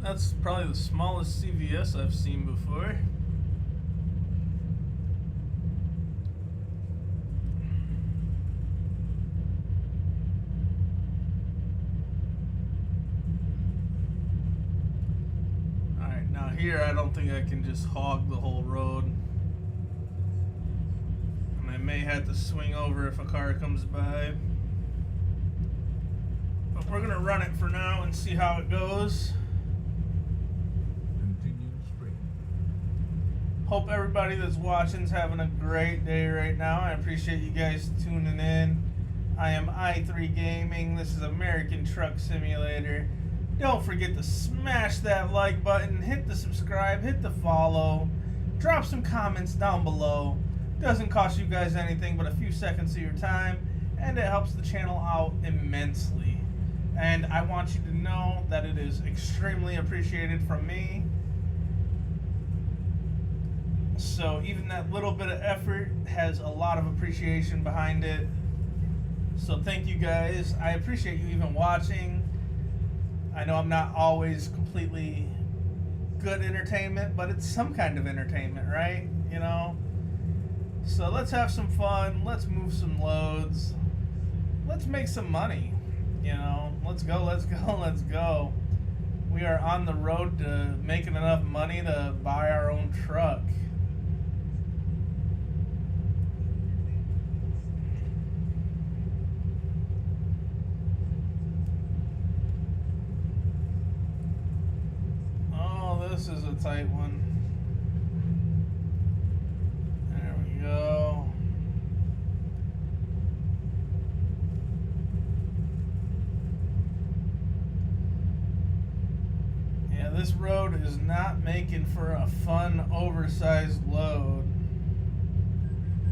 That's probably the smallest CVS I've seen before. Alright, now here I don't think I can just hog the whole road. And I may have to swing over if a car comes by. But we're gonna run it for now and see how it goes. Continue straight. Hope everybody that's watching is having a great day right now. I appreciate you guys tuning in. I am i3 Gaming. This is American Truck Simulator. Don't forget to smash that like button, hit the subscribe, hit the follow, drop some comments down below. Doesn't cost you guys anything but a few seconds of your time, and it helps the channel out immensely. And I want you to know that it is extremely appreciated from me. So even that little bit of effort has a lot of appreciation behind it. So thank you guys. I appreciate you even watching. I know I'm not always completely good entertainment, but it's some kind of entertainment, right? You know? So let's have some fun. Let's move some loads. Let's make some money. You know? Let's go, let's go, let's go. We are on the road to making enough money to buy our own truck. This is a tight one. There we go. Yeah, this road is not making for a fun, oversized load.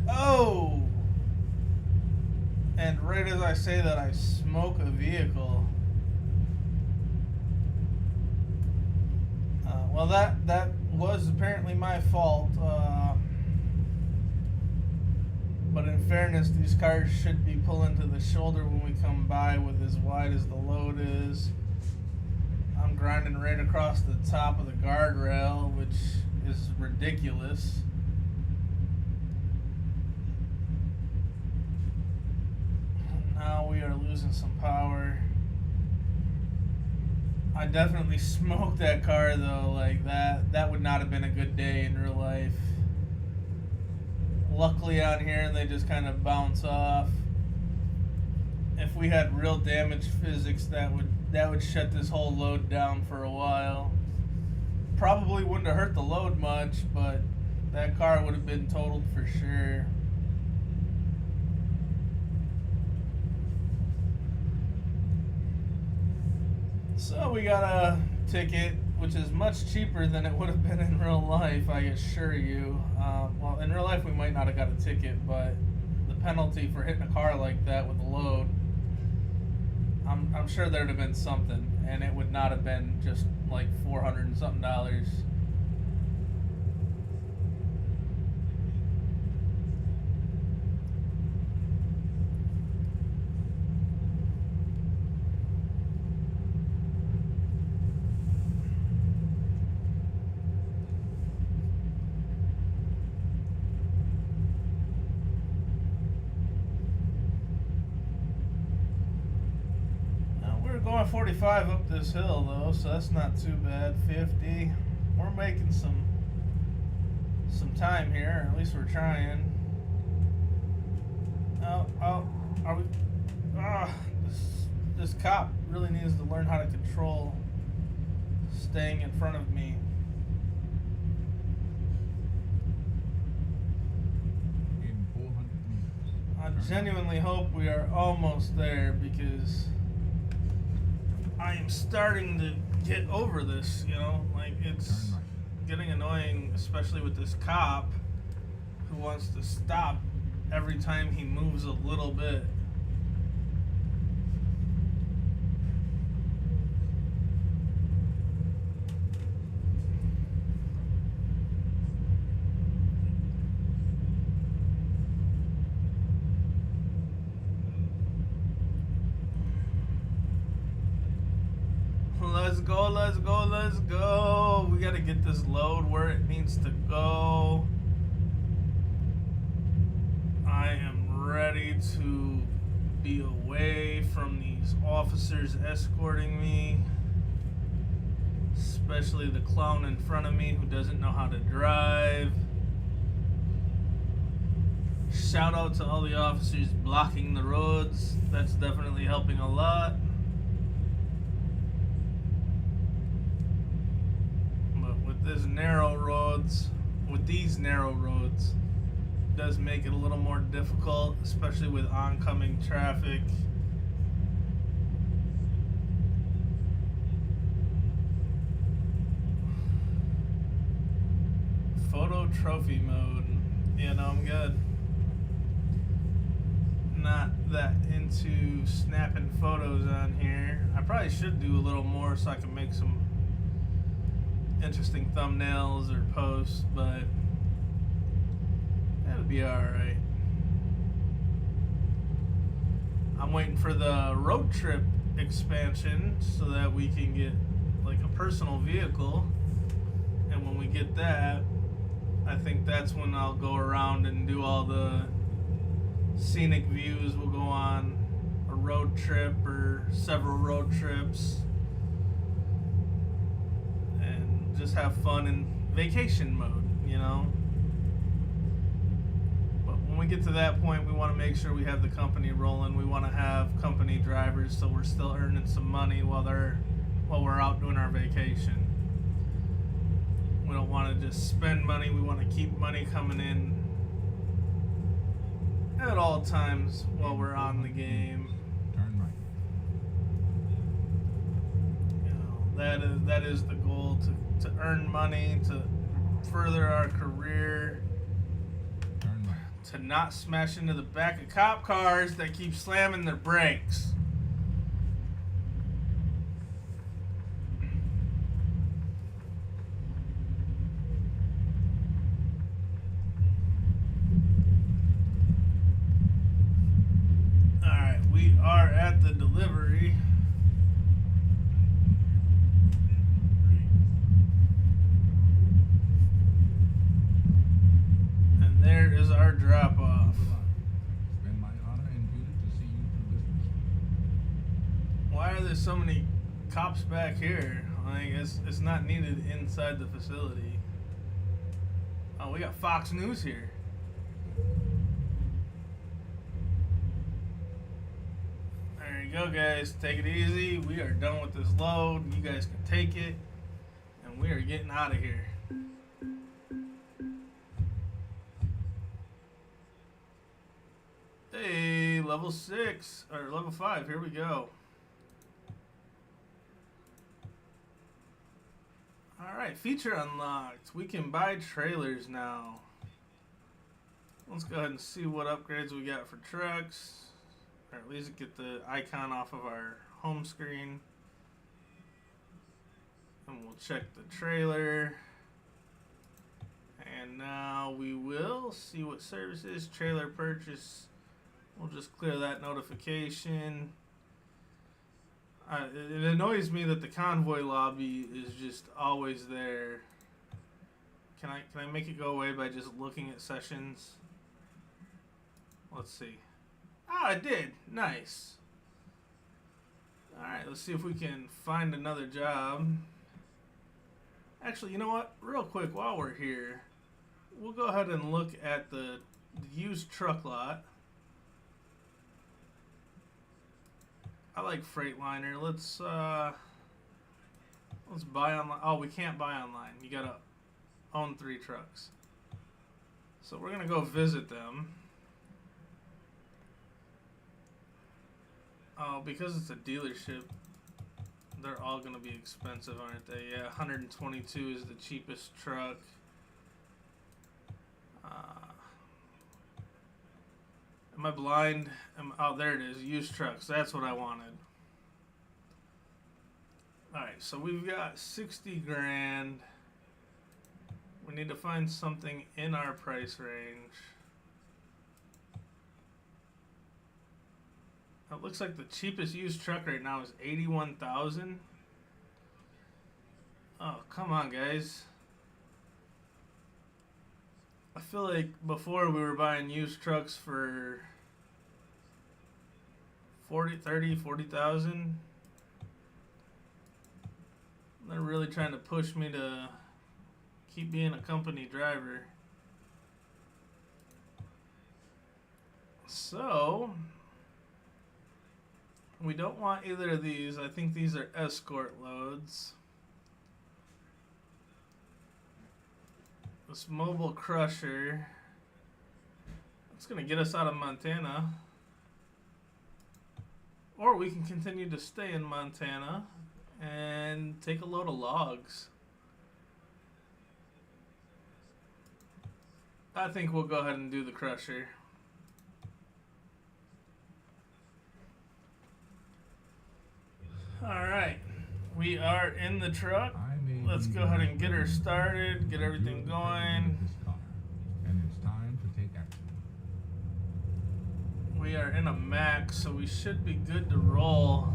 Oh! And right as I say that, I smoke a vehicle. Well, that was apparently my fault, but in fairness, these cars should be pulling to the shoulder when we come by with as wide as the load is. I'm grinding right across the top of the guardrail, which is ridiculous. Now we are losing some power. I definitely smoked that car though, like that would not have been a good day in real life. luckily on here they just kind of bounce off. If we had real damage physics, that would shut this whole load down for a while. Probably wouldn't have hurt the load much, but that car would have been totaled for sure. So we got a ticket, which is much cheaper than it would have been in real life, I assure you. Well, in real life we might not have got a ticket, but the penalty for hitting a car like that with a load, I'm sure there'd have been something, and it would not have been just like $400 and something. Going 45 up this hill though, so that's not too bad. 50. We're making some time here, or at least we're trying. Oh, are we? This cop really needs to learn how to control staying in front of me. In 400 meters. I genuinely hope we are almost there, because I am starting to get over this, you know, like it's getting annoying, especially with this cop who wants to stop every time he moves a little bit. Let's go, let's go, let's go. We gotta get this load where it needs to go. I am ready to be away from these officers escorting me, especially the clown in front of me who doesn't know how to drive. Shout out to all the officers blocking the roads. That's definitely helping a lot. With these narrow roads, does make it a little more difficult, especially with oncoming traffic. Photo trophy mode. Yeah, no, I'm good. Not that into snapping photos on here. I probably should do a little more so I can make some interesting thumbnails or posts, but that'll be alright. I'm waiting for the road trip expansion so that we can get like a personal vehicle, and when we get that, I think that's when I'll go around and do all the scenic views. We'll go on a road trip or several road trips, just have fun in vacation mode, you know. But when we get to that point, we want to make sure we have the company rolling. We want to have company drivers so we're still earning some money while we're out doing our vacation. We don't want to just spend money. We want to keep money coming in at all times while we're on the game. Turn right. You know, that is the goal, to earn money, to further our career, Turn right. to not smash into the back of cop cars that keep slamming their brakes. Alright, we are at the delivery. There is our drop off. It's been my honor and duty to see you through this mission. Why are there so many cops back here? Like, it's not needed inside the facility. Oh, we got Fox News here. we go, guys. Take it easy. We are done with this load. You guys can take it. And we are getting out of here. Hey, level 6, or level 5. Here we go. Alright, feature unlocked. We can buy trailers now. Let's go ahead and see what upgrades we got for trucks. Or at least get the icon off of our home screen. And we'll check the trailer. And now we will see what services. Trailer purchase. We'll just clear that notification. It annoys me that the convoy lobby is just always there. Can I make it go away by just looking at sessions? Let's see. Ah, I did. Nice. Alright, let's see if we can find another job. Actually, you know what? Real quick, while we're here, we'll go ahead and look at the used truck lot. I like Freightliner. Let's buy online. Oh, we can't buy online. You gotta own 3 trucks. So we're gonna go visit them. Oh, because it's a dealership, they're all gonna be expensive, aren't they? Yeah, 122 is the cheapest truck. Am I blind? Oh, there it is. Used trucks. That's what I wanted. Alright, so we've got 60 grand. We need to find something in our price range. It looks like the cheapest used truck right now is $81,000. Oh, come on, guys. I feel like before we were buying used trucks for 40,000. They're really trying to push me to keep being a company driver. So, we don't want either of these. I think these are escort loads. This mobile crusher, it's going to get us out of Montana. Or we can continue to stay in Montana and take a load of logs. I think we'll go ahead and do the crusher. Alright, we are in the truck. Let's go ahead and get her started, get everything going. And it's time to take action. We are in a Mac, so we should be good to roll.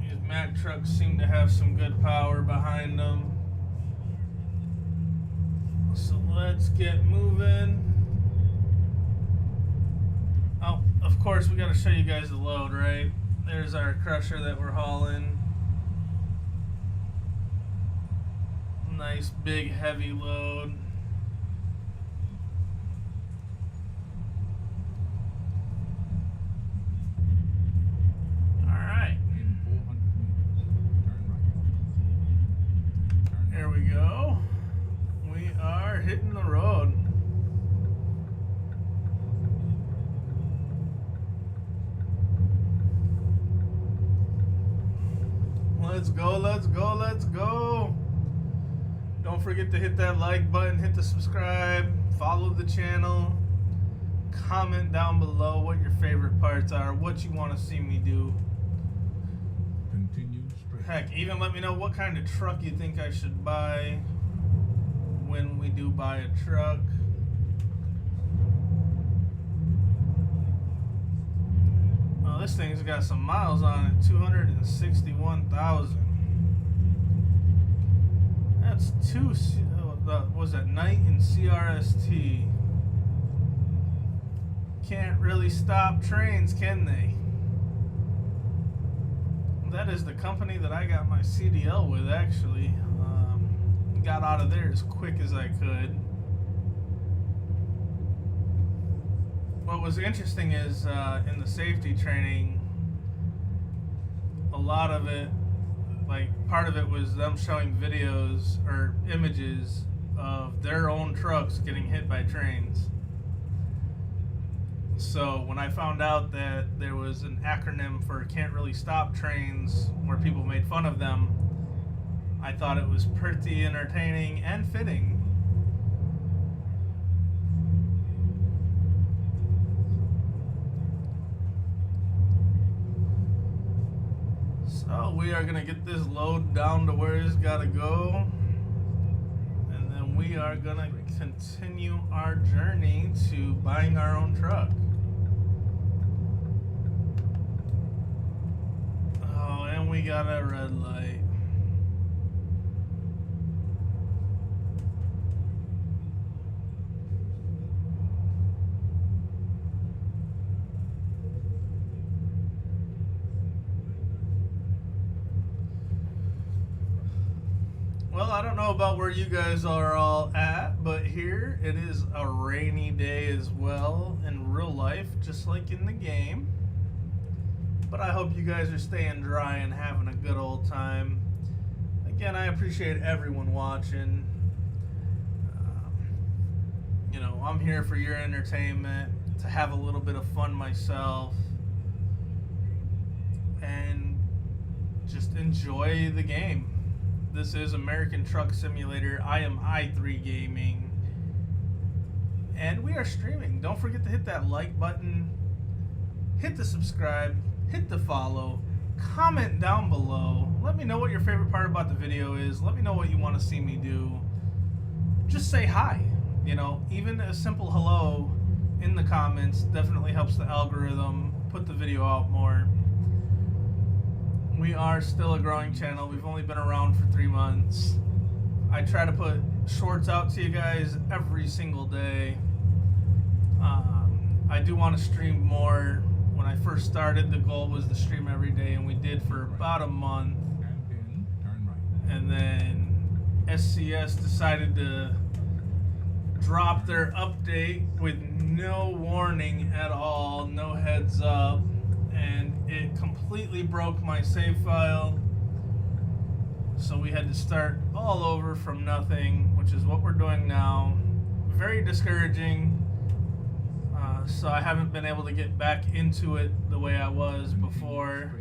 These Mac trucks seem to have some good power behind them. So let's get moving. Oh, of course, we got to show you guys the load, right? There's our crusher that we're hauling. Nice big heavy load. Alright. In 400 meters, turn right. Turn Here we go. We are hitting the road. Let's go, let's go, let's go. Don't forget to hit that like button, hit the subscribe, follow the channel, comment down below what your favorite parts are, what you want to see me do. Continue straight. Heck, even let me know what kind of truck you think I should buy when we do buy a truck. Oh, this thing's got some miles on it, 261,000. That's was that night in CRST. Can't really stop trains, can they? That is the company that I got my CDL with, actually. Got out of there as quick as I could. what was interesting is in the safety training, a lot of it, like part of it was them showing videos or images of their own trucks getting hit by trains. So when I found out that there was an acronym for can't really stop trains where people made fun of them, I thought it was pretty entertaining and fitting. So we are going to get this load down to where it's got to go. And then we are going to continue our journey to buying our own truck. Oh, and we got a red light. Well, I don't know about where you guys are all at, but here it is a rainy day as well in real life, just like in the game. But I hope you guys are staying dry and having a good old time. Again, I appreciate everyone watching. You know, I'm here for your entertainment, to have a little bit of fun myself, and just enjoy the game. This is American Truck Simulator. I am i3 Gaming. And we are streaming. Don't forget to hit that like button, hit the subscribe, hit the follow, comment down below. Let me know what your favorite part about the video is. Let me know what you want to see me do. Just say hi. You know, even a simple hello in the comments definitely helps the algorithm put the video out more. We are still a growing channel. We've only been around for 3 months. I try to put shorts out to you guys every single day. I do want to stream more. When I first started, the goal was to stream every day, and we did for about a month. And then SCS decided to drop their update with no warning at all, no heads up. And it completely broke my save file, so we had to start all over from nothing, which is what we're doing now. Very discouraging. So I haven't been able to get back into it the way I was before,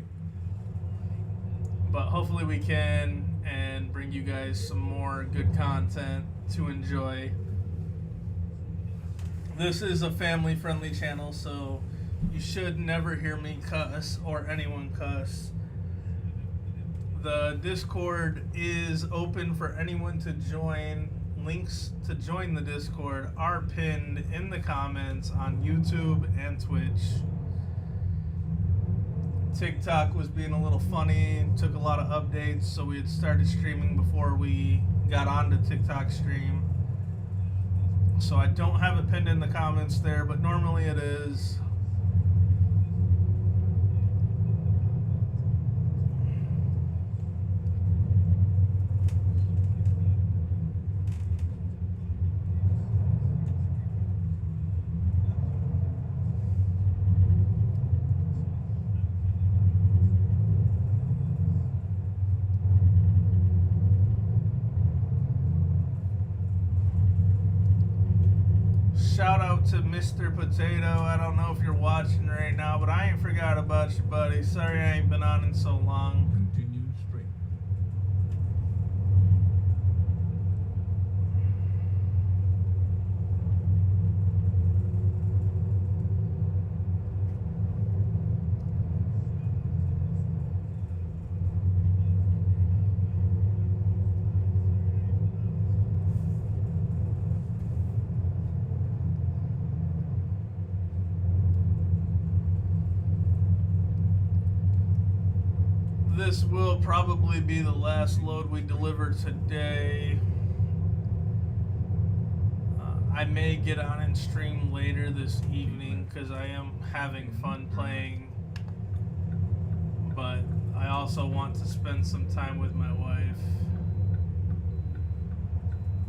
but hopefully we can, and bring you guys some more good content to enjoy. This is a family-friendly channel, so you should never hear me cuss or anyone cuss. The Discord is open for anyone to join. Links to join the Discord are pinned in the comments on YouTube and Twitch. TikTok was being a little funny, took a lot of updates, so we had started streaming before we got onto TikTok stream. So I don't have it pinned in the comments there, but normally it is. Shout out to Mr. Potato. I don't know if you're watching right now, but I ain't forgot about you, buddy. Sorry I ain't been on in so long. Continue straight. This will probably be the last load we deliver today. I may get on and stream later this evening because I am having fun playing, but I also want to spend some time with my wife,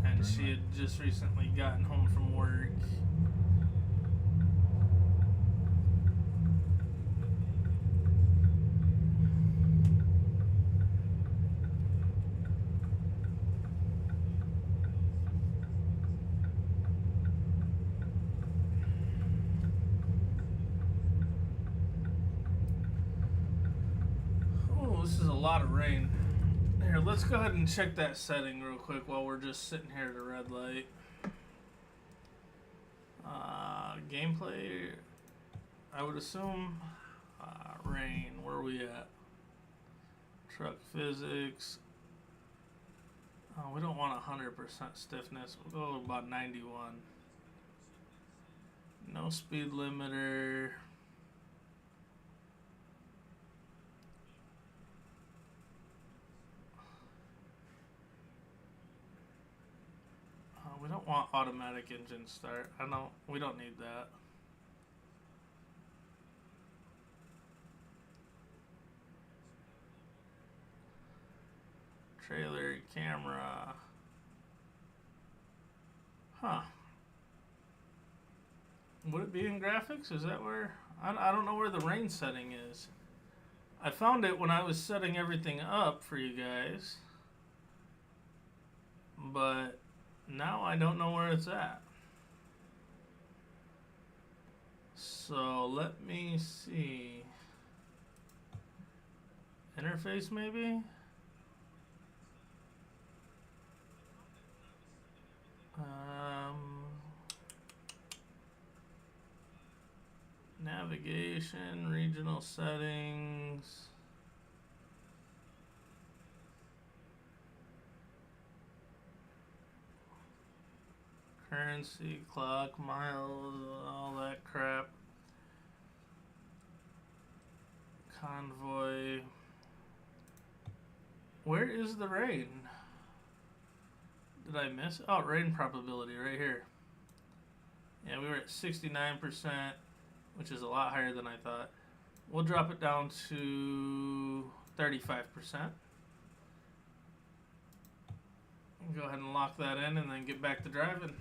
and she had just recently gotten home from work. is a lot of rain. Here, let's go ahead and check that setting real quick while we're just sitting here at a red light. Gameplay, I would assume. Rain, where are we at? Truck physics. Oh, we don't want 100% stiffness. We'll go about 91. No speed limiter. We don't want automatic engine start. We don't need that. Trailer, camera. Huh. Would it be in graphics? Is that where? I don't know where the rain setting is. I found it when I was setting everything up for you guys. But now I don't know where it's at. So let me see. Interface maybe? Navigation, regional settings. Currency, clock, miles, all that crap. Convoy. Where is the rain? Did I miss? Oh, rain probability right here. Yeah, we were at 69%, which is a lot higher than I thought. We'll drop it down to 35%. Go ahead and lock that in and then get back to driving.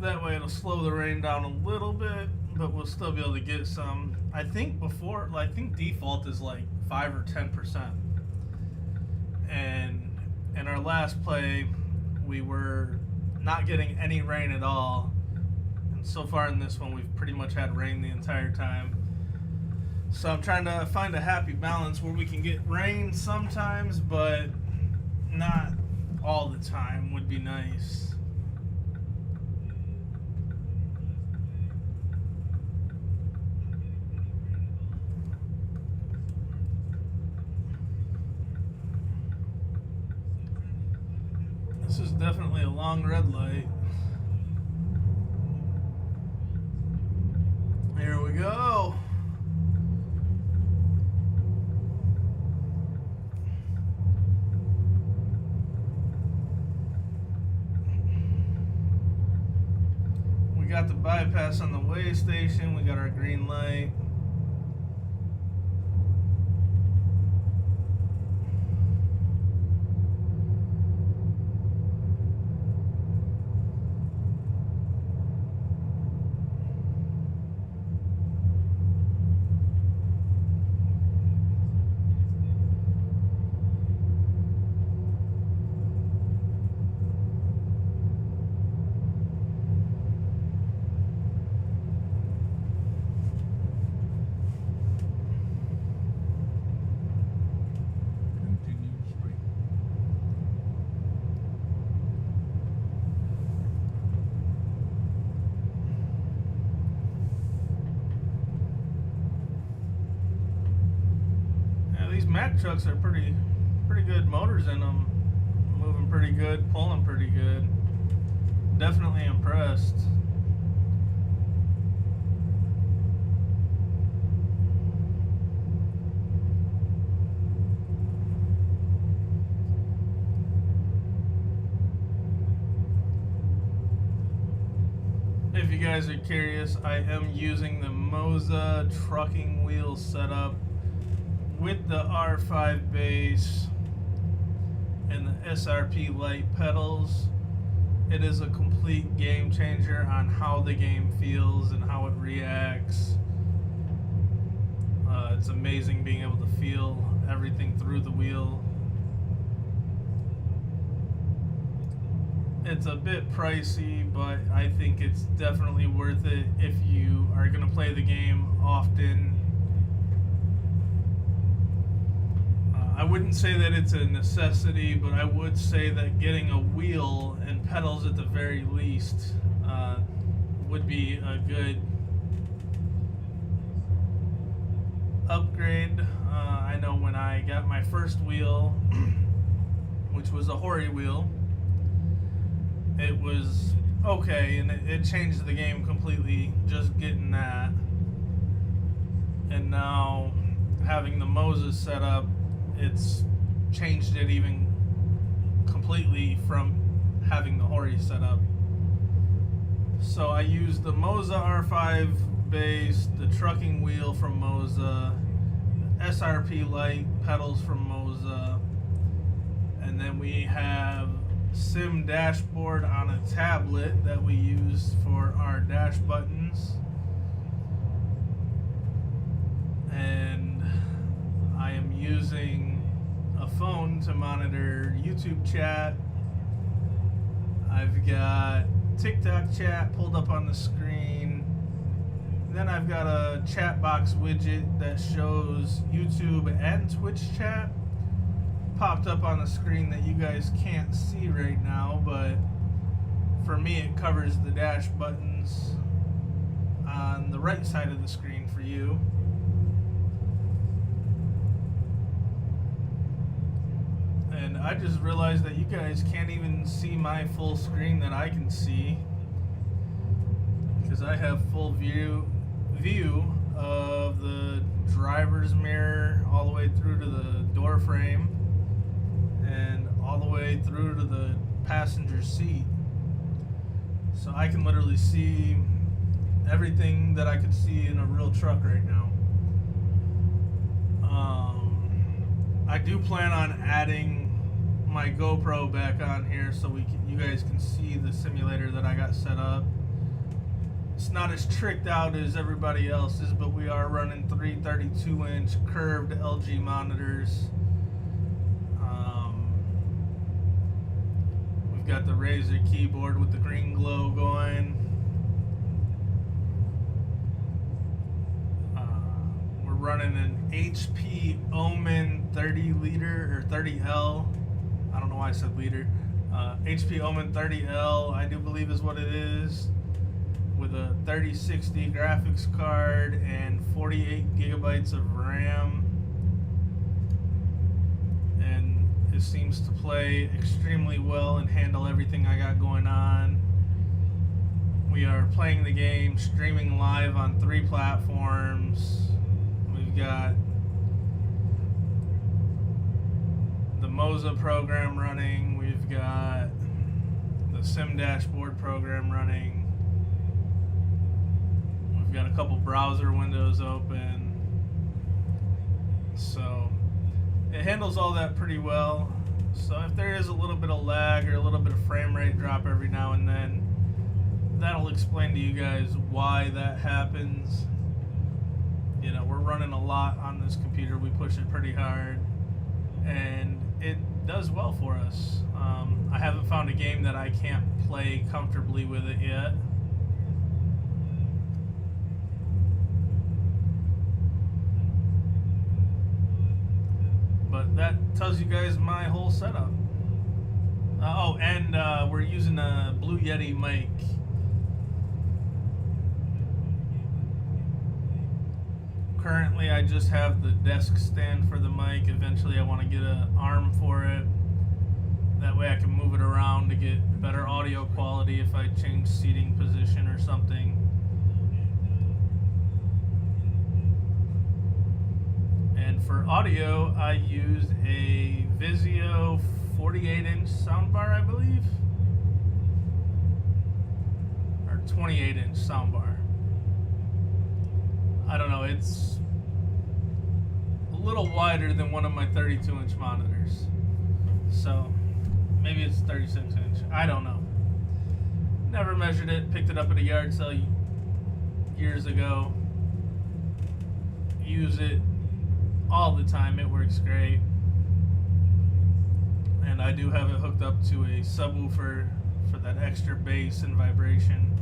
That way it'll slow the rain down a little bit, but we'll still be able to get some. I think default is like 5 or 10%. And in our last play, we were not getting any rain at all. And so far in this one, we've pretty much had rain the entire time. So I'm trying to find a happy balance where we can get rain sometimes, but not all the time would be nice. This is definitely a long red light. Here we go. We got the bypass on the way station. We got our green light. Mack trucks are pretty good motors in them, moving pretty good, pulling pretty good. Definitely impressed. If you guys are curious, I am using the Moza trucking wheel setup with the R5 base and the SRP light pedals. It is a complete game changer on how the game feels and how it reacts. It's amazing being able to feel everything through the wheel. It's a bit pricey, but I think it's definitely worth it if you are going to play the game often I wouldn't say that it's a necessity, but I would say that getting a wheel and pedals at the very least would be a good upgrade. I know when I got my first wheel, which was a Hori wheel, it was okay, and it changed the game completely just getting that. And now having the Moza set up, it's changed it even completely from having the Hori set up. So I used the Moza R5 base, the trucking wheel from Moza, SRP Lite pedals from Moza, and then we have Sim dashboard on a tablet that we use for our dash buttons. And I am using a phone to monitor YouTube chat. I've got TikTok chat pulled up on the screen. Then I've got a chat box widget that shows YouTube and Twitch chat popped up on the screen that you guys can't see right now, but for me it covers the dash buttons on the right side of the screen for you. And I just realized that you guys can't even see my full screen that I can see, because I have full view of the driver's mirror all the way through to the door frame and all the way through to the passenger seat. So I can literally see everything that I could see in a real truck right now. I do plan on adding my GoPro back on here so you guys can see the simulator that I got set up. It's not as tricked out as everybody else's, but we are running 3 32-inch curved LG monitors. We've got the Razer keyboard with the green glow going. We're running an HP Omen 30 liter or 30L. I don't know why I said liter. HP Omen 30L, I do believe is what it is, with a 3060 graphics card and 48 gigabytes of RAM. And it seems to play extremely well and handle everything I got going on. We are playing the game, streaming live on 3 platforms. We've got the Moza program running. We've got the Sim dashboard program running. We've got a couple browser windows open. So it handles all that pretty well. So if there is a little bit of lag or a little bit of frame rate drop every now and then, that'll explain to you guys why that happens. You know, we're running a lot on this computer. We push it pretty hard, and it does well for us. I haven't found a game that I can't play comfortably with it yet. But that tells you guys my whole setup. Oh, and we're using a Blu Yeti mic. Currently, I just have the desk stand for the mic. Eventually, I want to get an arm for it. That way I can move it around to get better audio quality if I change seating position or something. And for audio, I used a Vizio 48-inch soundbar, I believe. Or 28-inch soundbar. I don't know, it's a little wider than one of my 32-inch monitors. So maybe it's 36-inch. I don't know. Never measured it. Picked it up at a yard sale years ago. Use it all the time. It works great. And I do have it hooked up to a subwoofer for that extra bass and vibration.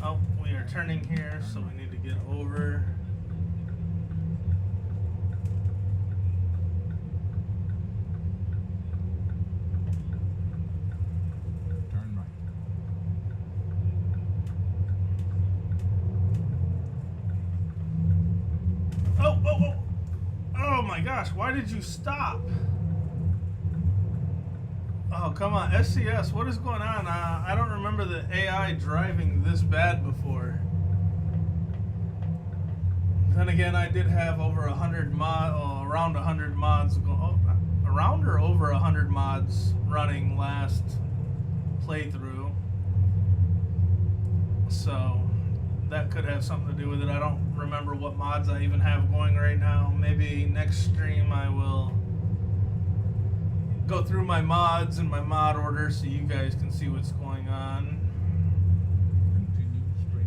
Oh, we are turning here, so we need to get over. my gosh, why did you stop? Oh, come on. SCS, what is going on? I don't remember the AI driving this bad before. Then again, I did have over 100 around 100 mods around or over 100 mods running last playthrough. So that could have something to do with it. I don't remember what mods I even have going right now. Maybe next stream I will go through my mods and my mod order so you guys can see what's going on. Continue straight.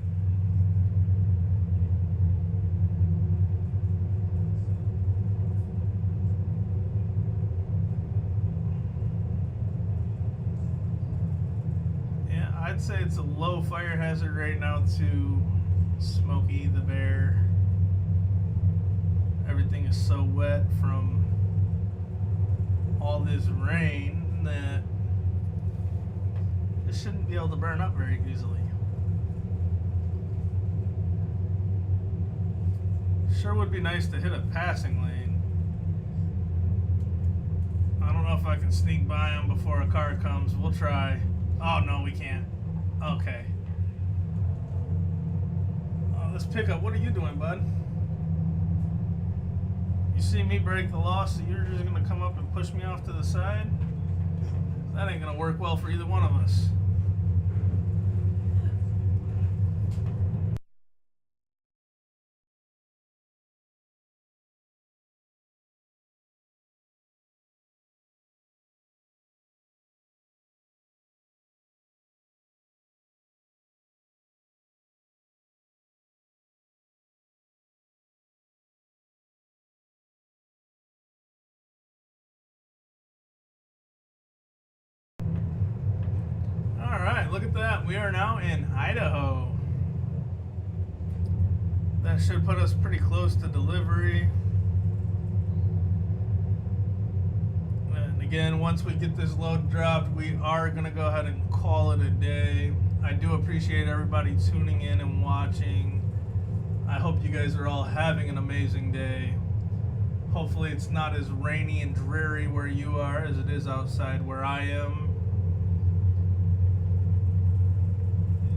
Yeah, I'd say it's a low fire hazard right now to Smokey the Bear. Everything is so wet from all this rain that it shouldn't be able to burn up very easily. Sure would be nice to hit a passing lane. I don't know if I can sneak by him before a car comes. We'll try. Oh no, we can't. Okay. Oh, this pickup, what are you doing, bud? You see me break the law, so you're just gonna come up and push me off to the side? That ain't gonna work well for either one of us. Alright, look at that. We are now in Idaho. That should put us pretty close to delivery. And again, once we get this load dropped, we are going to go ahead and call it a day. I do appreciate everybody tuning in and watching. I hope you guys are all having an amazing day. Hopefully it's not as rainy and dreary where you are as it is outside where I am.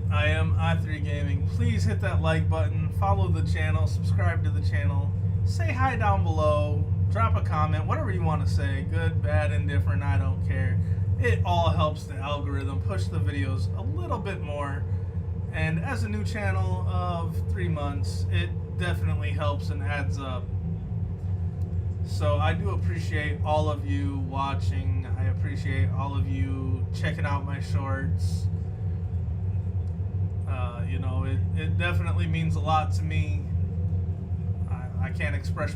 I am i3 Gaming. Please hit that like button, follow the channel, subscribe to the channel, say hi down below, drop a comment, whatever you want to say, good, bad, indifferent, I don't care. It all helps the algorithm push the videos a little bit more. And as a new channel of 3 months, it definitely helps and adds up. So I do appreciate all of you watching. I appreciate all of you checking out my shorts. You know, it definitely means a lot to me. I can't express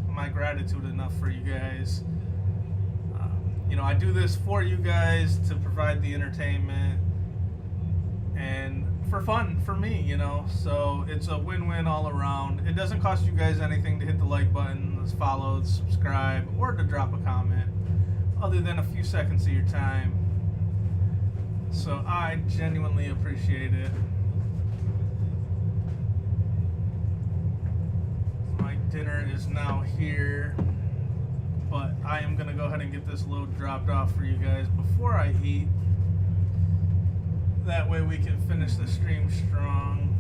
my gratitude enough for you guys. You know, I do this for you guys to provide the entertainment and for fun for me, you know. So it's a win-win all around. It doesn't cost you guys anything to hit the like button, follow, subscribe, or to drop a comment, other than a few seconds of your time. So I genuinely appreciate it. My dinner is now here, but I am going to go ahead and get this load dropped off for you guys before I eat. That way we can finish the stream strong.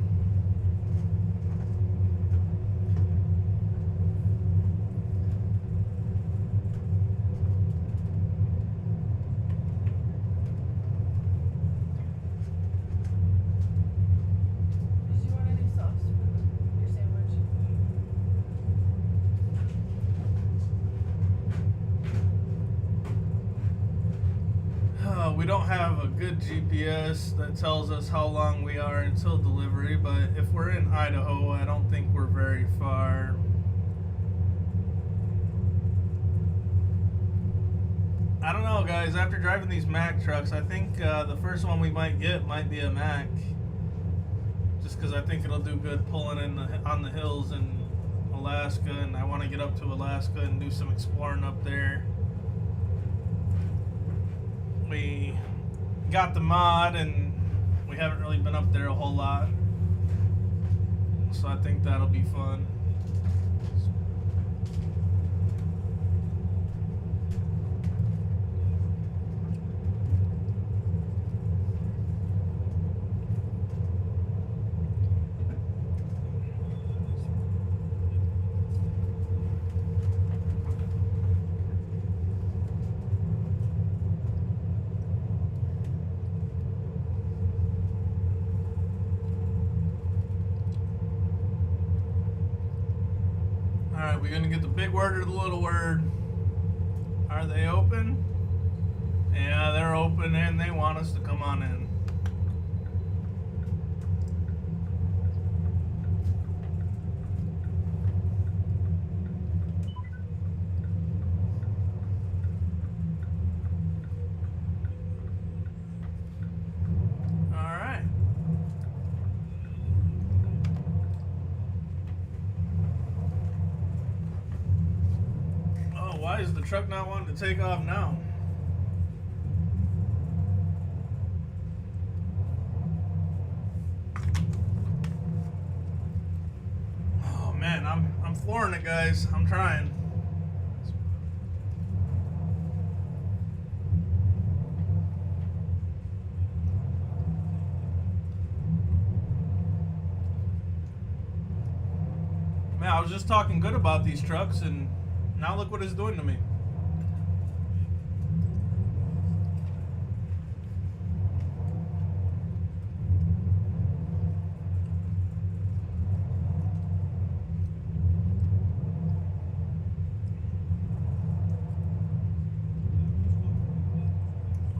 We don't have a good GPS that tells us how long we are until delivery, but if we're in Idaho, I don't think we're very far. I don't know, guys. After driving these Mack trucks, I think the first one we might get might be a Mack. Just because I think it'll do good pulling in on the hills in Alaska, and I want to get up to Alaska and do some exploring up there. We got the mod and we haven't really been up there a whole lot, so I think that'll be fun. Alright, we're gonna get the big word or the little word. Are they open? Yeah, they're open and they want us to come on in. Alright. Oh, why is the truck not wanting to take off now? Man, I'm flooring it, guys. I'm trying. Man, I was just talking good about these trucks, and now look what it's doing to me.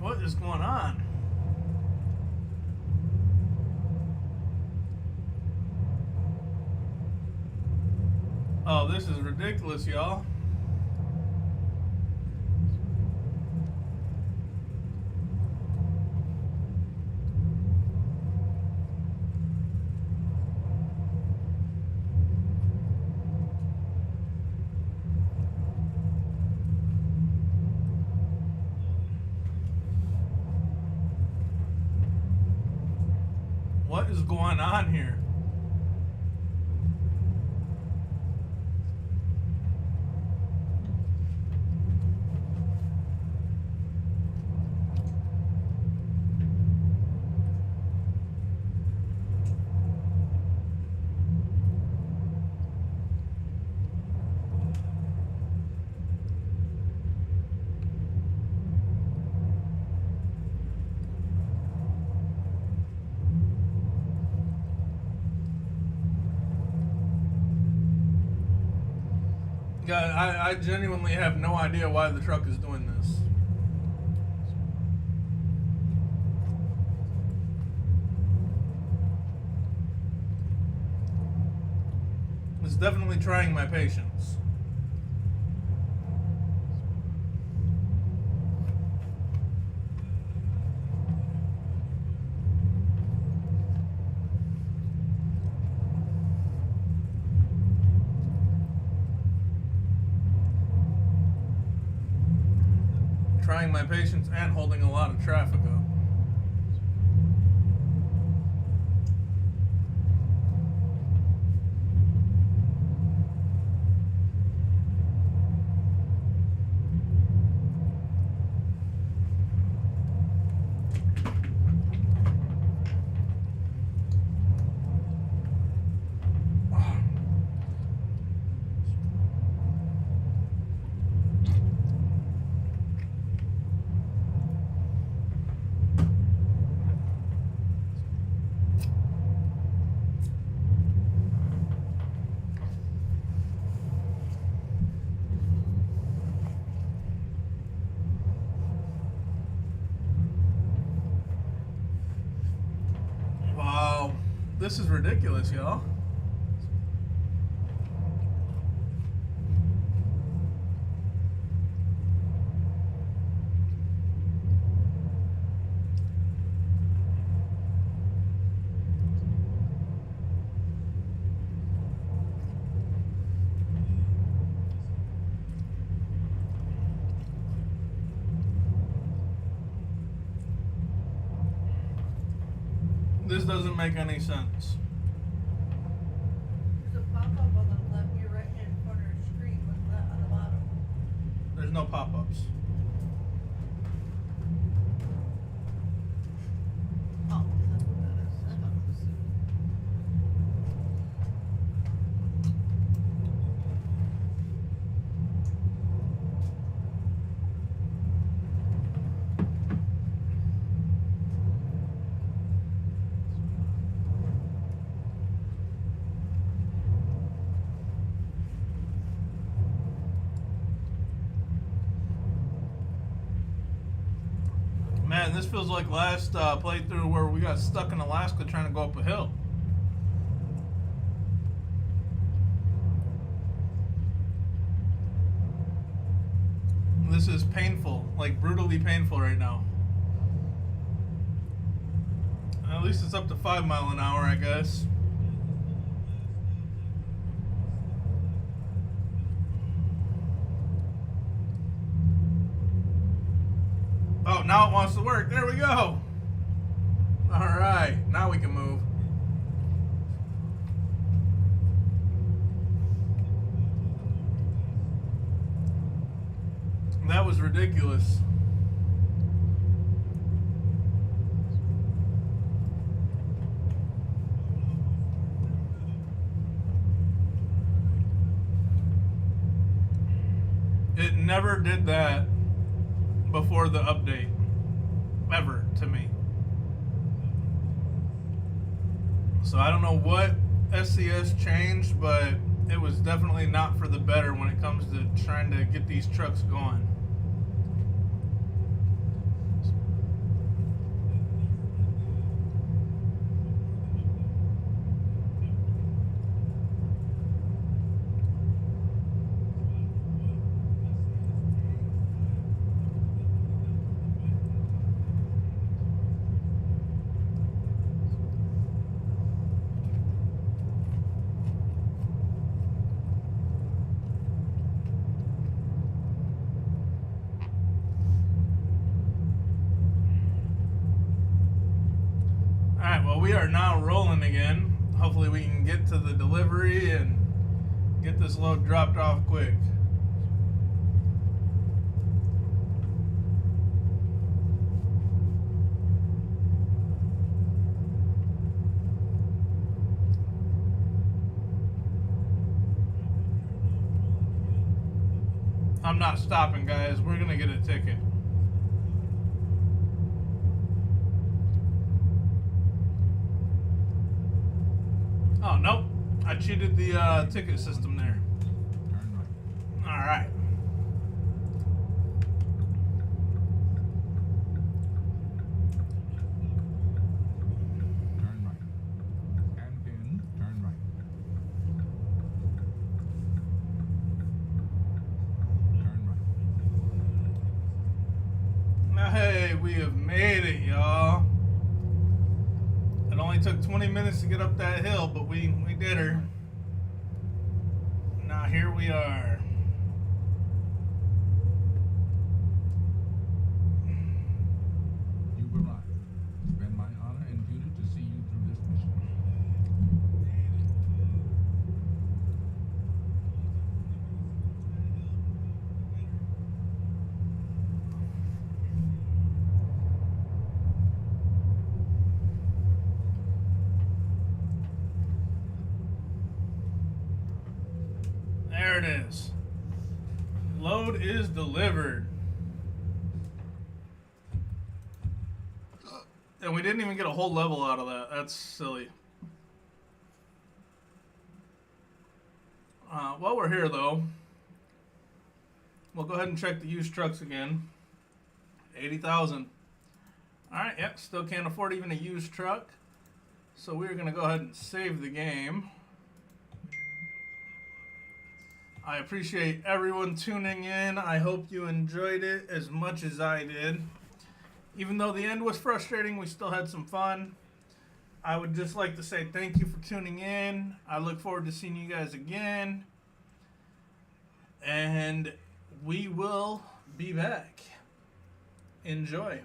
What is going on? Oh, this is ridiculous, y'all. What is going on here? God, I genuinely have no idea why the truck is doing this. It's definitely trying my patience. Trying my patience and holding a lot of traffic up. This is ridiculous, y'all. This doesn't make any sense. There's a pop-up on the left, your right-hand corner screen. What's that on the bottom? There's no pop-ups. Oh, that's what that is. I thought it was. this feels like last playthrough where we got stuck in Alaska trying to go up a hill. This is painful, like brutally painful right now. At least it's up to 5 miles an hour, I guess. Oh, now it wants to work. There we go. All right, now we can move. That was ridiculous. It never did that before the update, ever, to me. So I don't know what SCS changed, but it was definitely not for the better when it comes to trying to get these trucks going. Alright, well, we are now rolling again. Hopefully we can get to the delivery and get this load dropped off quick. I'm not stopping, guys. We're gonna get a ticket. Oh, nope. I cheated the ticket system there. Turn right. All right. Turn right. And in, turn right. Turn right. Now, hey, we have made it, y'all. It only took 20 minutes to get up that hill, but we did her. Now here we are. You've arrived. It's been my honor and duty to see you through this mission. There it is. Load is delivered. And we didn't even get a whole level out of that. That's silly. While we're here, though, we'll go ahead and check the used trucks again. 80,000. All right, yep, still can't afford even a used truck. So we're going to go ahead and save the game. I appreciate everyone tuning in. I hope you enjoyed it as much as I did. Even though the end was frustrating, we still had some fun. I would just like to say thank you for tuning in. I look forward to seeing you guys again. And we will be back. Enjoy.